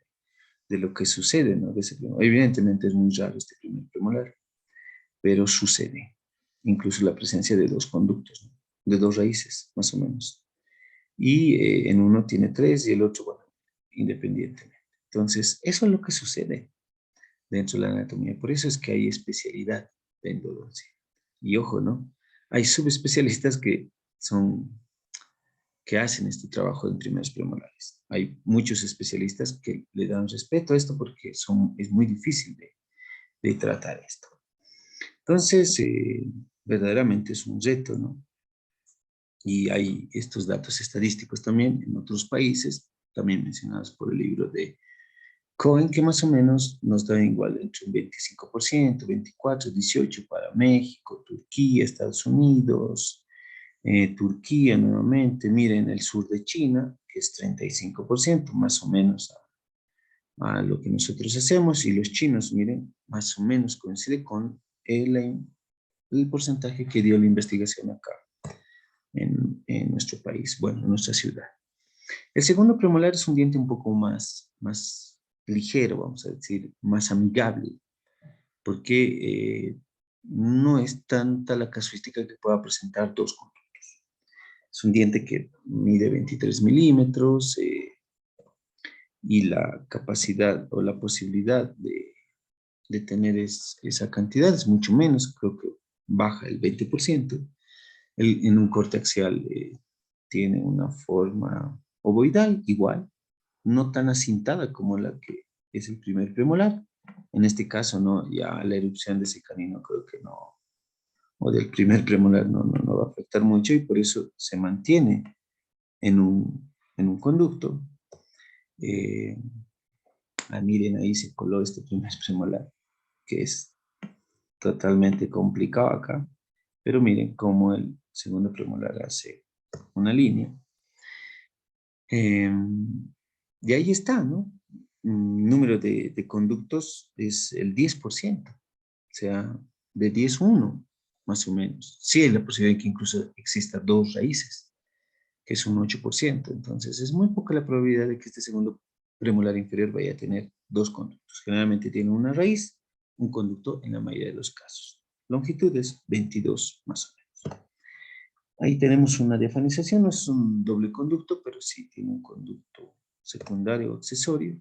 Speaker 1: de lo que sucede, ¿no? De ese premolar. Evidentemente es muy raro este primer premolar, pero sucede. Incluso la presencia de 2 conductos, ¿no? De 2 raíces, más o menos. Y en uno tiene 3 y el otro, bueno, independientemente. Entonces, eso es lo que sucede dentro de la anatomía. Por eso es que hay especialidad de endodoncia. Y ojo, ¿no? Hay subespecialistas que hacen este trabajo en primeros premolares. Hay muchos especialistas que le dan respeto a esto porque es muy difícil de tratar esto. Entonces, verdaderamente es un reto, ¿no? Y hay estos datos estadísticos también en otros países, también mencionados por el libro de Cohen, que más o menos nos da igual entre un 25%, 24%, 18% para México, Turquía, Estados Unidos, Turquía nuevamente, miren el sur de China, que es 35%, más o menos a lo que nosotros hacemos, y los chinos, miren, más o menos coincide con el porcentaje que dio la investigación acá en nuestro país, bueno, en nuestra ciudad. El segundo premolar es un diente un poco más ligero, vamos a decir, más amigable, porque no es tanta la casuística que pueda presentar 2 conductos. Es un diente que mide 23 milímetros y la capacidad o la posibilidad de tener esa cantidad es mucho menos, creo que baja el 20%. En un corte axial tiene una forma ovoidal igual, no tan acintada como la que es el primer premolar. En este caso, no, ya la erupción de ese canino creo que no, o del primer premolar no va a afectar mucho, y por eso se mantiene en un conducto. Miren, ahí se coló este primer premolar, que es totalmente complicado acá, pero miren cómo el segundo premolar hace una línea. Y ahí está, ¿no? Número de conductos es el 10%, o sea, de 10, 1, más o menos. Sí hay la posibilidad de que incluso exista 2 raíces, que es un 8%, entonces es muy poca la probabilidad de que este segundo premolar inferior vaya a tener 2 conductos. Generalmente tiene una raíz, un conducto en la mayoría de los casos. Longitud es 22 más o menos. Ahí tenemos una diafanización, no es un doble conducto, pero sí tiene un conducto secundario o accesorio.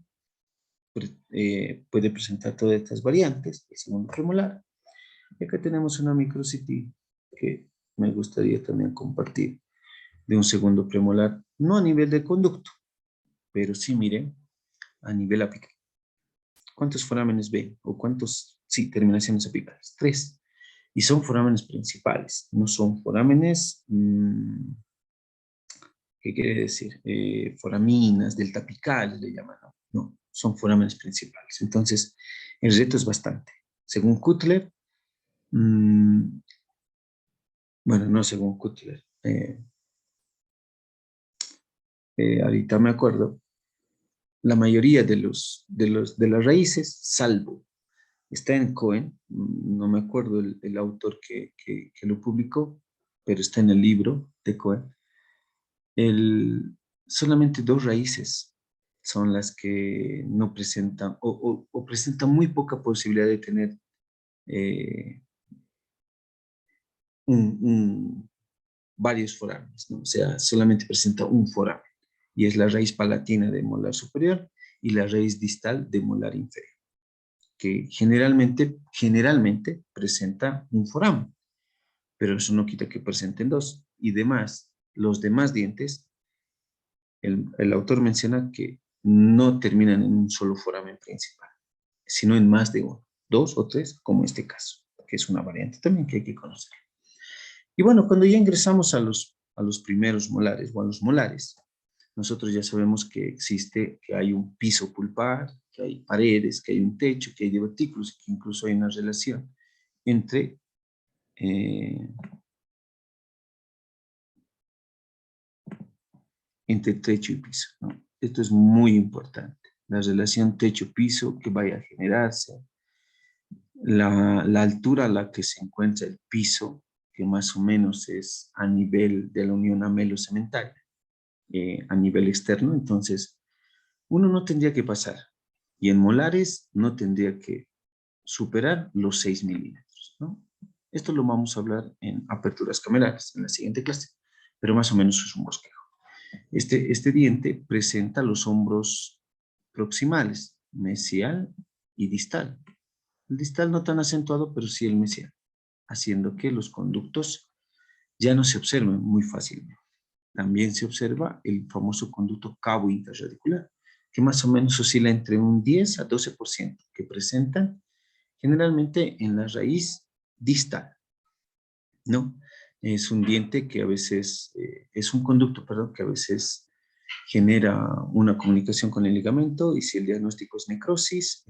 Speaker 1: Puede presentar todas estas variantes, el segundo premolar. Y acá tenemos una microcity que me gustaría también compartir, de un segundo premolar, no a nivel de conducto, pero sí, miren, a nivel apical. ¿Cuántos forámenes ven? O cuántos, sí, terminaciones apicales. 3. Y son forámenes principales, no son forámenes, ¿qué quiere decir? Foraminas, delta apical, le llaman, ¿no? No, son forámenes principales. Entonces, el reto es bastante. Según Cutler, bueno, no según Cutler, ahorita me acuerdo, la mayoría de las raíces, salvo, está en Cohen, no me acuerdo el autor que lo publicó, pero está en el libro de Cohen. Solamente 2 raíces son las que no presentan, o presentan muy poca posibilidad de tener varios forámenes, ¿no? O sea, solamente presenta un foramen, y es la raíz palatina de molar superior y la raíz distal de molar inferior, que generalmente presenta un foramen, pero eso no quita que presenten 2. Y demás, los demás dientes, el autor menciona que no terminan en un solo foramen principal, sino en más de 1, 2 o 3, como este caso, que es una variante también que hay que conocer. Y bueno, cuando ya ingresamos a los primeros molares o a los molares, nosotros ya sabemos que hay un piso pulpar, que hay paredes, que hay un techo, que hay divertículos, que incluso hay una relación entre techo y piso, ¿no? Esto es muy importante, la relación techo-piso que vaya a generarse, la altura a la que se encuentra el piso, que más o menos es a nivel de la unión amelo-cementaria, a nivel externo. Entonces uno no tendría que pasar, y en molares no tendría que superar los 6 milímetros, ¿no? Esto lo vamos a hablar en aperturas camerares en la siguiente clase, pero más o menos es un bosquejo. Este diente presenta los hombros proximales, mesial y distal. El distal no tan acentuado, pero sí el mesial, haciendo que los conductos ya no se observen muy fácilmente. También se observa el famoso conducto cabo interradicular, que más o menos oscila entre un 10 a 12%, que presentan generalmente en la raíz distal, ¿no? Es un diente que a veces, es un conducto, perdón, que a veces genera una comunicación con el ligamento, y si el diagnóstico es necrosis,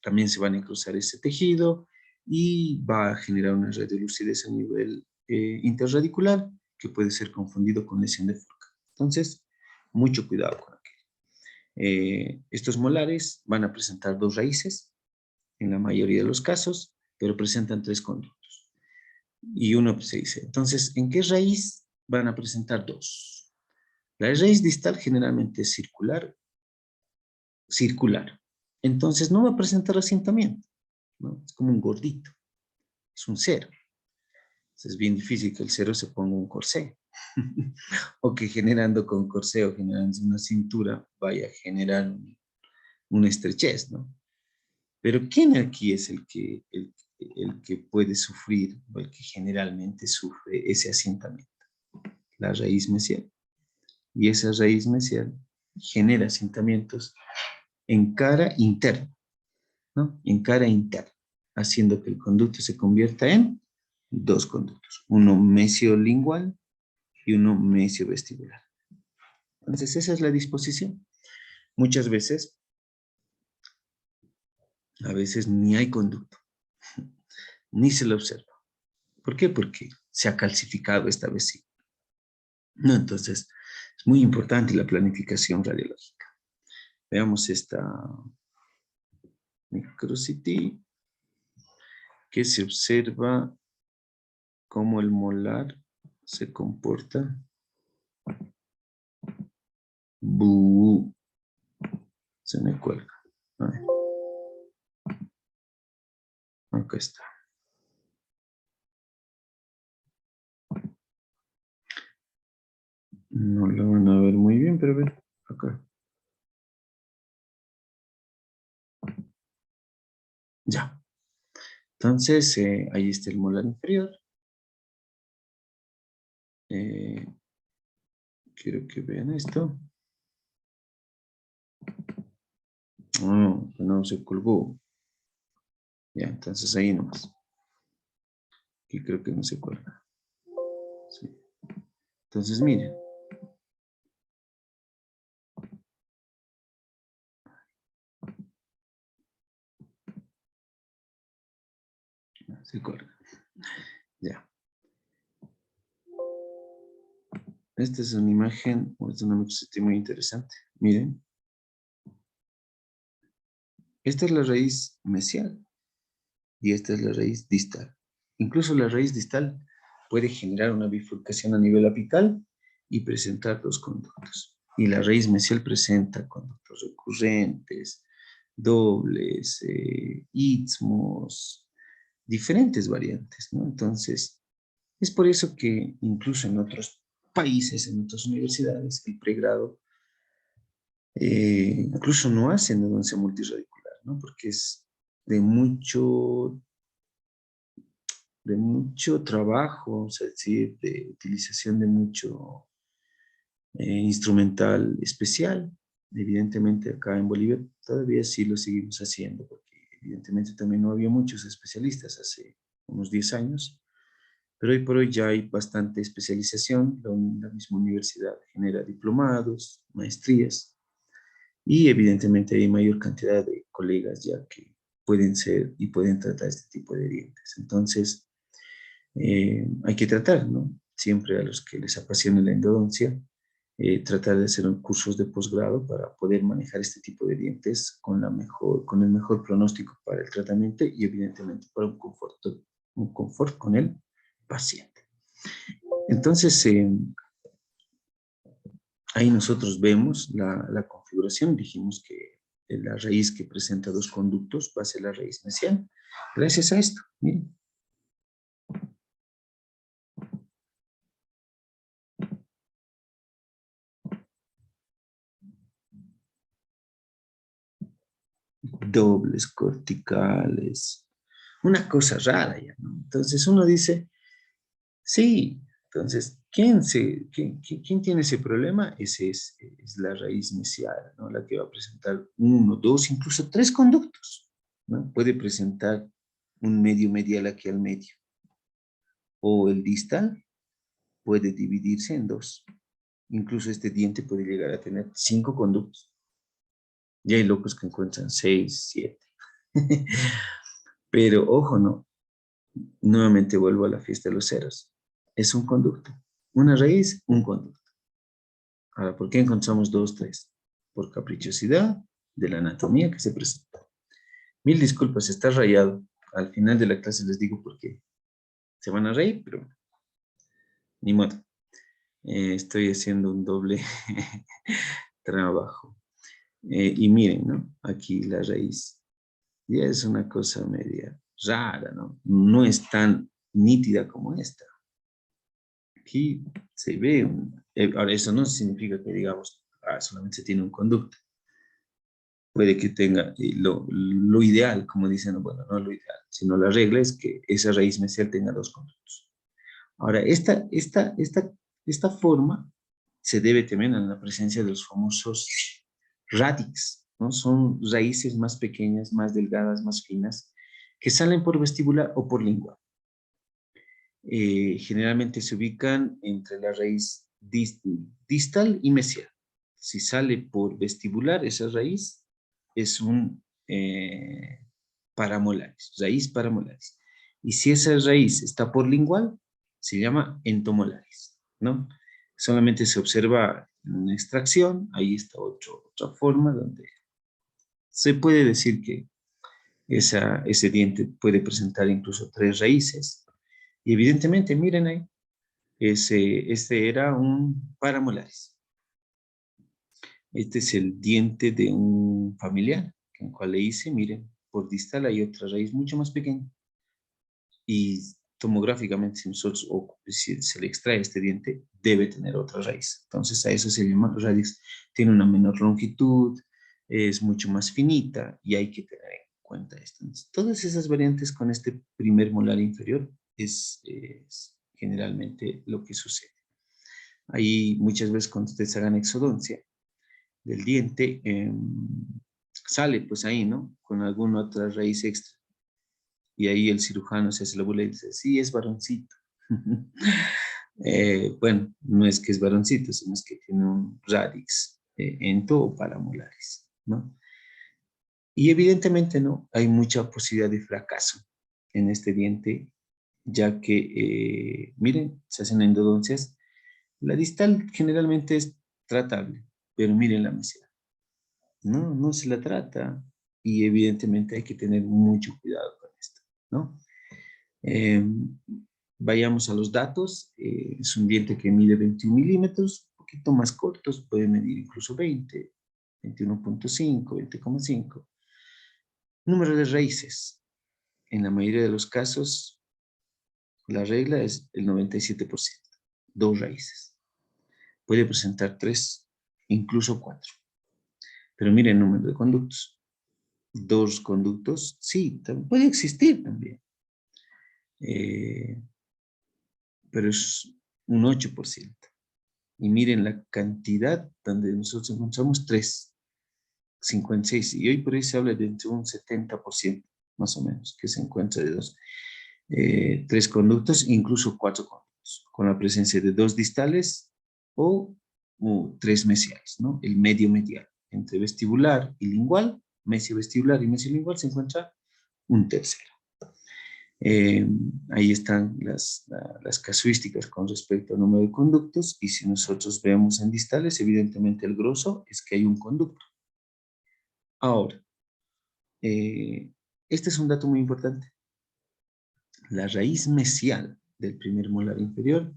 Speaker 1: también se va a necrosar ese tejido y va a generar una red de lucidez a nivel interradicular, que puede ser confundido con lesión de Fourcade. Entonces, mucho cuidado con aquello. Estos molares van a presentar 2 raíces en la mayoría de los casos, pero presentan 3 conductos. Y uno se dice, entonces, ¿en qué raíz van a presentar 2? La raíz distal generalmente es circular. Entonces no va a presentar asentamiento, ¿no? Es como un gordito, es un cero. Entonces es bien difícil que el cero se ponga un corsé, o que generando con corsé o generando una cintura vaya a generar una estrechez, ¿no? Pero ¿quién aquí es el que puede sufrir, o el que generalmente sufre ese asentamiento? La raíz mesial. Y esa raíz mesial genera asentamientos en cara interna, ¿no? En cara interna, haciendo que el conducto se convierta en dos conductos, uno mesiolingual y uno mesiovestibular. Entonces, esa es la disposición. Muchas veces, a veces ni hay conducto, ni se lo observa. ¿Por qué? Porque se ha calcificado esta vesícula. No, entonces, es muy importante la planificación radiológica. Veamos esta microcity que se observa cómo el molar se comporta. ¡Bú! Se me cuelga. A ver. Acá está. No lo van a ver muy bien, pero a ver, acá. Ya. Entonces, ahí está el molar inferior. Quiero que vean esto. Oh, no se colgó. Ya, entonces ahí nomás. Aquí creo que no se cuelga. Sí. Entonces, miren. Se cuelga. Ya. Esta es una imagen, es una microcity muy interesante. Miren. Esta es la raíz mesial y esta es la raíz distal. Incluso la raíz distal puede generar una bifurcación a nivel apical y presentar dos conductos. Y la raíz mesial presenta conductos recurrentes, dobles, istmos, diferentes variantes, ¿no? Entonces, es por eso que incluso en otros países, en otras universidades, el pregrado incluso no hacen endodoncia multiradicular, ¿no? Porque es de mucho trabajo, vamos a decir, de utilización de mucho instrumental especial. Evidentemente acá en Bolivia todavía sí lo seguimos haciendo, porque evidentemente también no había muchos especialistas hace unos 10 años, pero hoy por hoy ya hay bastante especialización. La misma universidad genera diplomados, maestrías, y evidentemente hay mayor cantidad de colegas ya que pueden ser y pueden tratar este tipo de dientes. Entonces, hay que tratar, ¿no? Siempre a los que les apasiona la endodoncia, tratar de hacer cursos de posgrado para poder manejar este tipo de dientes con el mejor pronóstico para el tratamiento y evidentemente para un confort con el paciente. Entonces, ahí nosotros vemos la configuración. Dijimos que la raíz que presenta dos conductos va a ser la raíz mesial. Gracias a esto, miren. Dobles corticales. Una cosa rara ya, ¿no? Entonces uno dice, sí, entonces, ¿quién tiene ese problema? Ese es la raíz mesial, ¿no? La que va a presentar uno, dos, incluso tres conductos, ¿no? Puede presentar un medio medial aquí al medio. O el distal puede dividirse en dos. Incluso este diente puede llegar a tener 5 conductos. Y hay locos que encuentran 6, 7. Pero ojo, no. Nuevamente vuelvo a la fiesta de los ceros. Es un conducto. Una raíz, un conducto. Ahora, ¿por qué encontramos 2, 3? Por caprichosidad de la anatomía que se presenta. Mil disculpas, está rayado. Al final de la clase les digo por qué. Se van a reír, pero ni modo. Estoy haciendo un doble trabajo. Y miren, ¿no? Aquí la raíz ya es una cosa media rara, ¿no? No es tan nítida como esta. Aquí se ve ahora, eso no significa que digamos, solamente se tiene un conducto. Puede que tenga lo ideal, como dicen, bueno, no lo ideal, sino la regla es que esa raíz mesial tenga dos conductos. Ahora, esta forma se debe también a la presencia de los famosos radix. ¿no? Son raíces más pequeñas, más delgadas, más finas, que salen por vestibular o por lingual. Generalmente se ubican entre la raíz distal y mesial. Si sale por vestibular, esa raíz es un paramolaris, raíz paramolaris. Y si esa raíz está por lingual, se llama entomolaris, ¿no? Solamente se observa en una extracción, ahí está otra forma donde se puede decir que ese diente puede presentar incluso 3 raíces. Y evidentemente, miren ahí, este era un paramolaris. Este es el diente de un familiar, en cual le hice, miren, por distal hay otra raíz mucho más pequeña. Y tomográficamente, si nosotros, o si se le extrae este diente, debe tener otra raíz. Entonces a eso se llama raíz, tiene una menor longitud, es mucho más finita y hay que tener en cuenta esto. Entonces, todas esas variantes con este primer molar inferior es generalmente lo que sucede. Ahí muchas veces cuando ustedes hagan exodoncia del diente, sale pues ahí, ¿no? Con alguna otra raíz extra. Y ahí el cirujano se hace la burla y dice, sí, es varoncito. Bueno, no es que es varoncito, sino es que tiene un radix ento o paramolares, ¿no? Y evidentemente no, hay mucha posibilidad de fracaso en este diente, ya que, miren, se hacen endodoncias. La distal generalmente es tratable, pero miren la mesial. No se la trata y evidentemente hay que tener mucho cuidado con esto, ¿no? Eh, Vayamos a los datos. Es un diente que mide 21 milímetros, un poquito más cortos, puede medir incluso 20, 21.5, 20,5. Número de raíces. En la mayoría de los casos, la regla es el 97%. 2 raíces. Puede presentar 3, incluso 4. Pero miren el número de conductos. 2 conductos, sí, puede existir también. Pero es un 8%. Y miren la cantidad donde nosotros encontramos 3, 56. Y hoy por ahí se habla de entre un 70%, más o menos, que se encuentra de 3 conductos, incluso 4 conductos, con la presencia de 2 distales o 3 mesiales, ¿no? El medio medial. Entre vestibular y lingual, mesiovestibular y mesiolingual se encuentra un tercero. Ahí están las casuísticas con respecto al número de conductos, y si nosotros vemos en distales, evidentemente el grosso es que hay un conducto. Ahora, este es un dato muy importante. La raíz mesial del primer molar inferior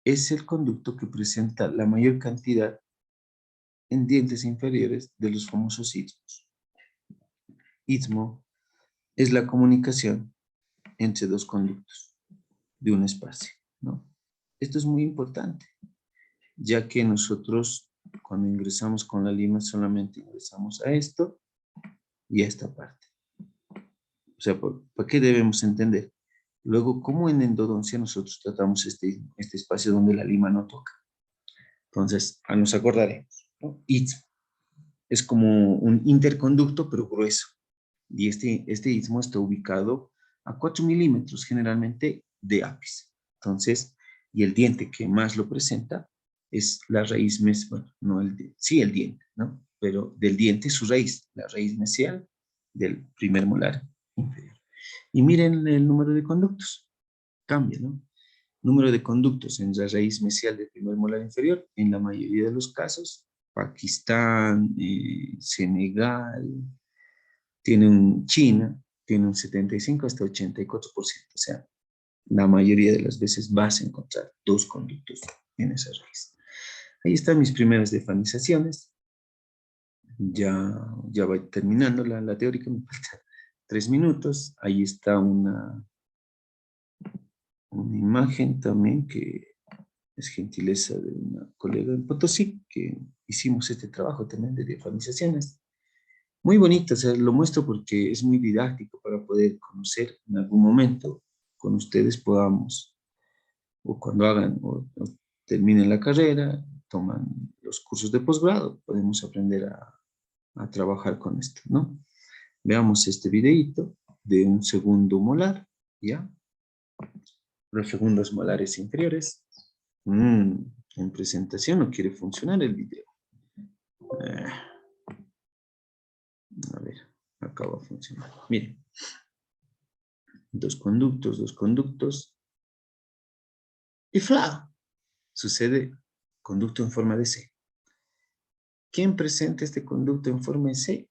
Speaker 1: es el conducto que presenta la mayor cantidad en dientes inferiores de los famosos istmos. Istmo es la comunicación entre 2 conductos de un espacio, ¿no? Esto es muy importante, ya que nosotros cuando ingresamos con la lima solamente ingresamos a esto y a esta parte. O sea, ¿para qué debemos entender? Luego, ¿cómo en endodoncia nosotros tratamos este espacio donde la lima no toca? Entonces, nos acordaremos, ¿no? Istmo es como un interconducto, pero grueso. Y este istmo está ubicado a 4 milímetros generalmente de ápice. Entonces, y el diente que más lo presenta es la raíz mesial, bueno, no sí el diente, ¿no? Pero del diente su raíz, la raíz mesial del primer molar inferior. Y miren el número de conductos, cambia, ¿no? Número de conductos en la raíz mesial del primer molar inferior, en la mayoría de los casos, Pakistán, Senegal, China, tiene un 75 hasta 84%, o sea, la mayoría de las veces vas a encontrar 2 conductos en esa raíz. Ahí están mis primeras defanizaciones. Ya va terminando la teórica, me faltan 3 minutos. Ahí está una imagen también que es gentileza de una colega en Potosí, que hicimos este trabajo también de defanizaciones. Muy bonito, o sea, lo muestro porque es muy didáctico para poder conocer en algún momento con ustedes podamos, o cuando hagan o terminen la carrera, toman los cursos de posgrado, podemos aprender a trabajar con esto, ¿no? Veamos este videito de un segundo molar, ¿ya? Los segundos molares inferiores. En presentación no quiere funcionar el video. A ver, acá va a funcionar. Miren. Dos conductos. Y ¡fla! Sucede conducto en forma de C. ¿Quién presenta este conducto en forma de C?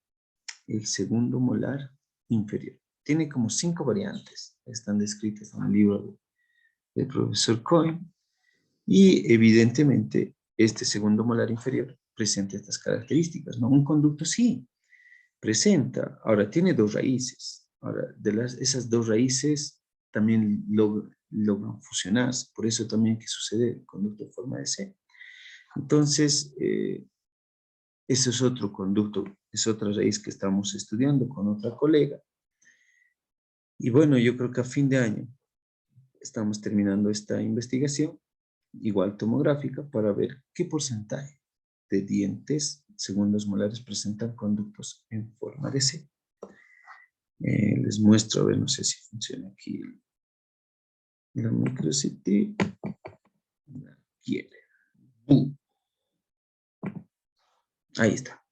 Speaker 1: El segundo molar inferior. Tiene como 5 variantes. Están descritas en el libro del profesor Cohen. Y evidentemente, este segundo molar inferior presenta estas características, ¿no? Un conducto sí presenta. Ahora, tiene 2 raíces. Ahora, esas 2 raíces también logran fusionarse. Por eso también que sucede el conducto en forma de C. Entonces, ese es otro conducto, es otra raíz que estamos estudiando con otra colega. Y bueno, yo creo que a fin de año estamos terminando esta investigación, igual tomográfica, para ver qué porcentaje de dientes segundos molares presentan conductos en forma de C. Les muestro, a ver, no sé si funciona aquí la microcity. Ahí está.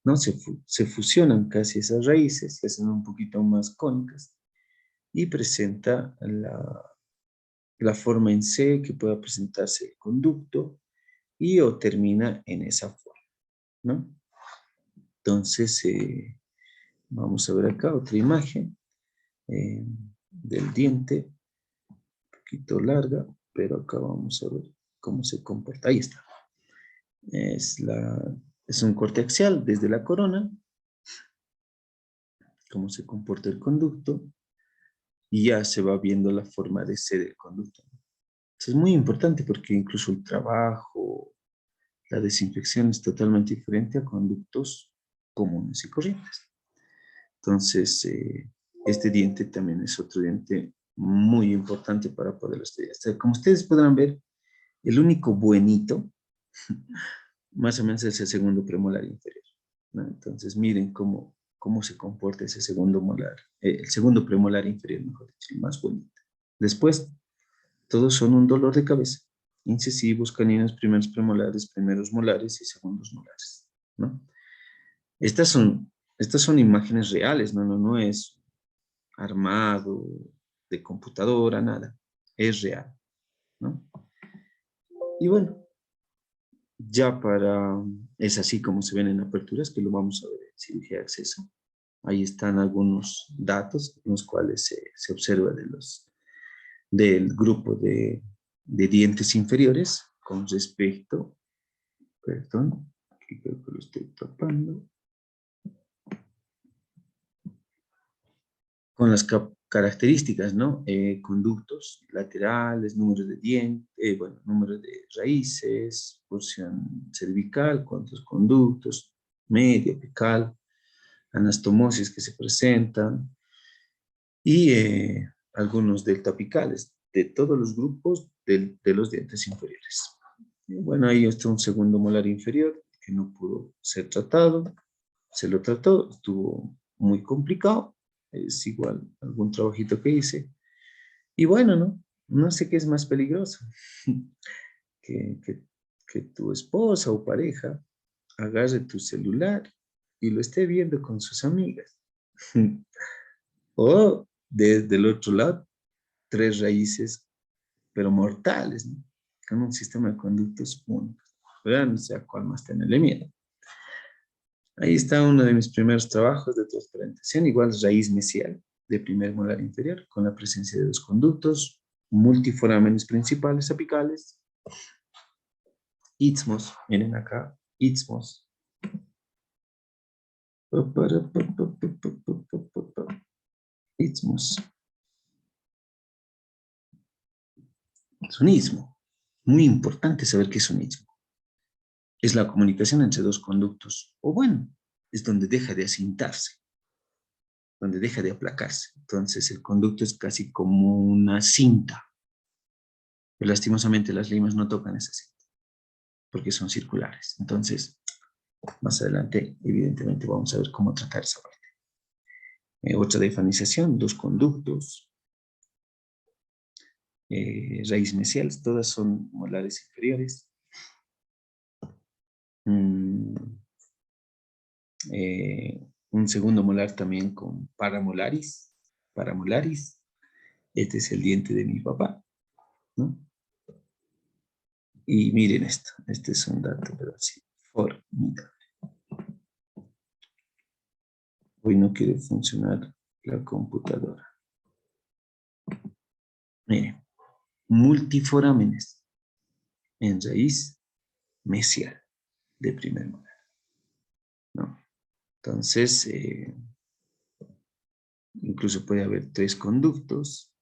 Speaker 1: ¿No? Se fusionan casi esas raíces, se hacen un poquito más cónicas y presenta la forma en C que pueda presentarse el conducto y o termina en esa forma, ¿no? Entonces, vamos a ver acá otra imagen del diente, un poquito larga, pero acá vamos a ver cómo se comporta. Ahí está. Es un corte axial desde la corona, cómo se comporta el conducto, y ya se va viendo la forma de C del conducto. Eso es muy importante porque incluso el trabajo, la desinfección es totalmente diferente a conductos comunes y corrientes. Entonces, este diente también es otro diente muy importante para poder estudiar. O sea, como ustedes podrán ver, el único buenito, más o menos es el segundo premolar inferior, ¿no? Entonces, miren cómo se comporta ese segundo molar, el segundo premolar inferior, mejor dicho, el más bonito. Después, todos son un dolor de cabeza. Incisivos, caninos, primeros premolares, primeros molares y segundos molares, ¿no? Estas son imágenes reales, no es armado de computadora, nada. Es real, ¿no? Y bueno, es así como se ven en aperturas, que lo vamos a ver en cirugía de acceso. Ahí están algunos datos, en los cuales se observa del grupo de dientes inferiores con respecto, perdón, aquí creo que lo estoy tapando, con las características, ¿no? Conductos laterales, números de dientes, bueno, números de raíces, porción cervical, cuántos conductos, media, apical, anastomosis que se presentan y algunos deltapicales de todos los grupos de los dientes inferiores. Y bueno, ahí está un segundo molar inferior que no pudo ser tratado, se lo trató, estuvo muy complicado, es igual algún trabajito que hice. Y bueno, no sé qué es más peligroso, que, que, que tu esposa o pareja agarre tu celular y lo esté viendo con sus amigas. O desde el otro lado, 3 raíces, pero mortales, ¿no? Con un sistema de conductos únicos. ¿Verdad? No sé a cuál más tenerle miedo. Ahí está uno de mis primeros trabajos de transparentación, igual raíz mesial de primer molar inferior, con la presencia de 2 conductos, multiforámenes principales apicales, istmos, miren acá, istmos. Istmos. Es un istmo. Muy importante saber qué es un istmo. Es la comunicación entre 2 conductos, o bueno, es donde deja de acintarse, donde deja de aplacarse. Entonces el conducto es casi como una cinta. Pero lastimosamente las limas no tocan esa cinta, porque son circulares. Entonces, Más adelante, evidentemente, vamos a ver cómo tratar esa parte. Otra defanización, dos conductos, raíz mesial, todas son molares inferiores. Un segundo molar también con paramolaris. Paramolaris. Este es el diente de mi papá, ¿no? Y miren esto. Este es un dato, pero así, formidable. Hoy no quiere funcionar la computadora. Miren. Multiforámenes en raíz mesial de primer molar, ¿no? Entonces, incluso puede haber tres conductos,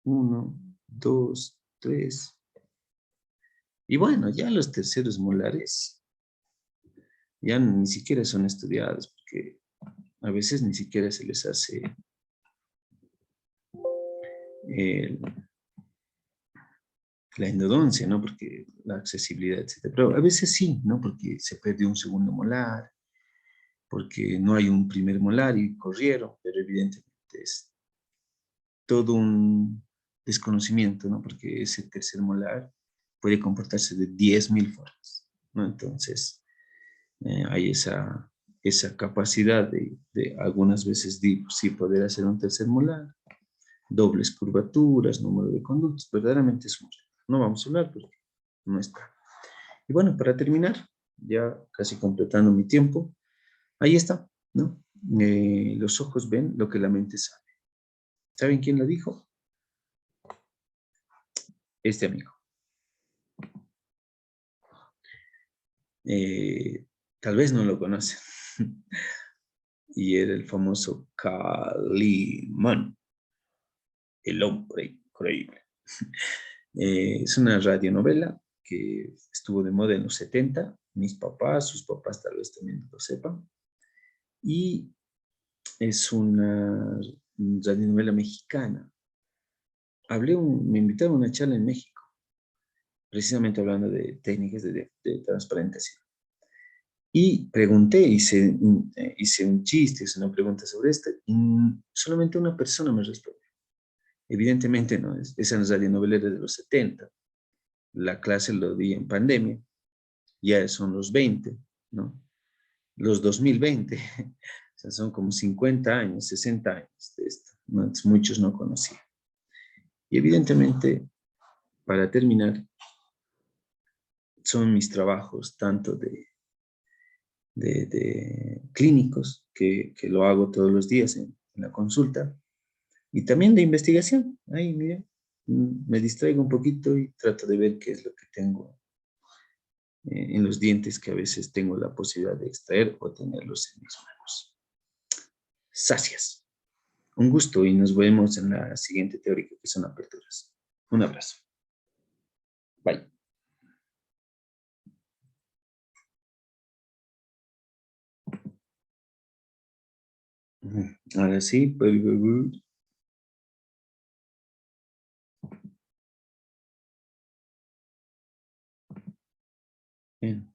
Speaker 1: 1, 2, 3. Y bueno, ya los terceros molares ya ni siquiera son estudiados porque a veces ni siquiera se les hace la endodoncia, ¿no? Porque la accesibilidad, etc. Pero a veces sí, ¿no? Porque se perdió un segundo molar, porque no hay un primer molar y corrieron, pero evidentemente es todo un desconocimiento, ¿no? Porque ese tercer molar puede comportarse de 10.000 formas, ¿no? Entonces, hay esa capacidad de algunas veces sí poder hacer un tercer molar, dobles curvaturas, número de conductos, verdaderamente es un reto. No vamos a hablar porque no está. Y bueno, para terminar, ya casi completando mi tiempo, ahí está, ¿no? Los ojos ven lo que la mente sabe. ¿Saben quién lo dijo? Este amigo. Tal vez no lo conocen. Y era el famoso Calimán, el hombre increíble. Es una radionovela que estuvo de moda en los 70. Mis papás, sus papás tal vez también lo sepan. Y es una radionovela mexicana. Me invitaron a una charla en México, precisamente hablando de técnicas de transparentación. Y pregunté, hice un chiste, hice una pregunta sobre esto, y solamente una persona me respondió. Evidentemente no, esa radionovela era de los 70. La clase lo di en pandemia, ya son los 20, ¿no? Los 2020, o sea, son como 50 años, 60 años de esto. ¿No? Muchos no conocían. Y evidentemente, para terminar, son mis trabajos tanto de clínicos, que lo hago todos los días en la consulta, y también de investigación. Ahí, miren, me distraigo un poquito y trato de ver qué es lo que tengo en los dientes que a veces tengo la posibilidad de extraer o tenerlos en mis manos. Sacias. Un gusto y nos vemos en la siguiente teórica que son aperturas. Un abrazo. Bye. Ahora sí, bien.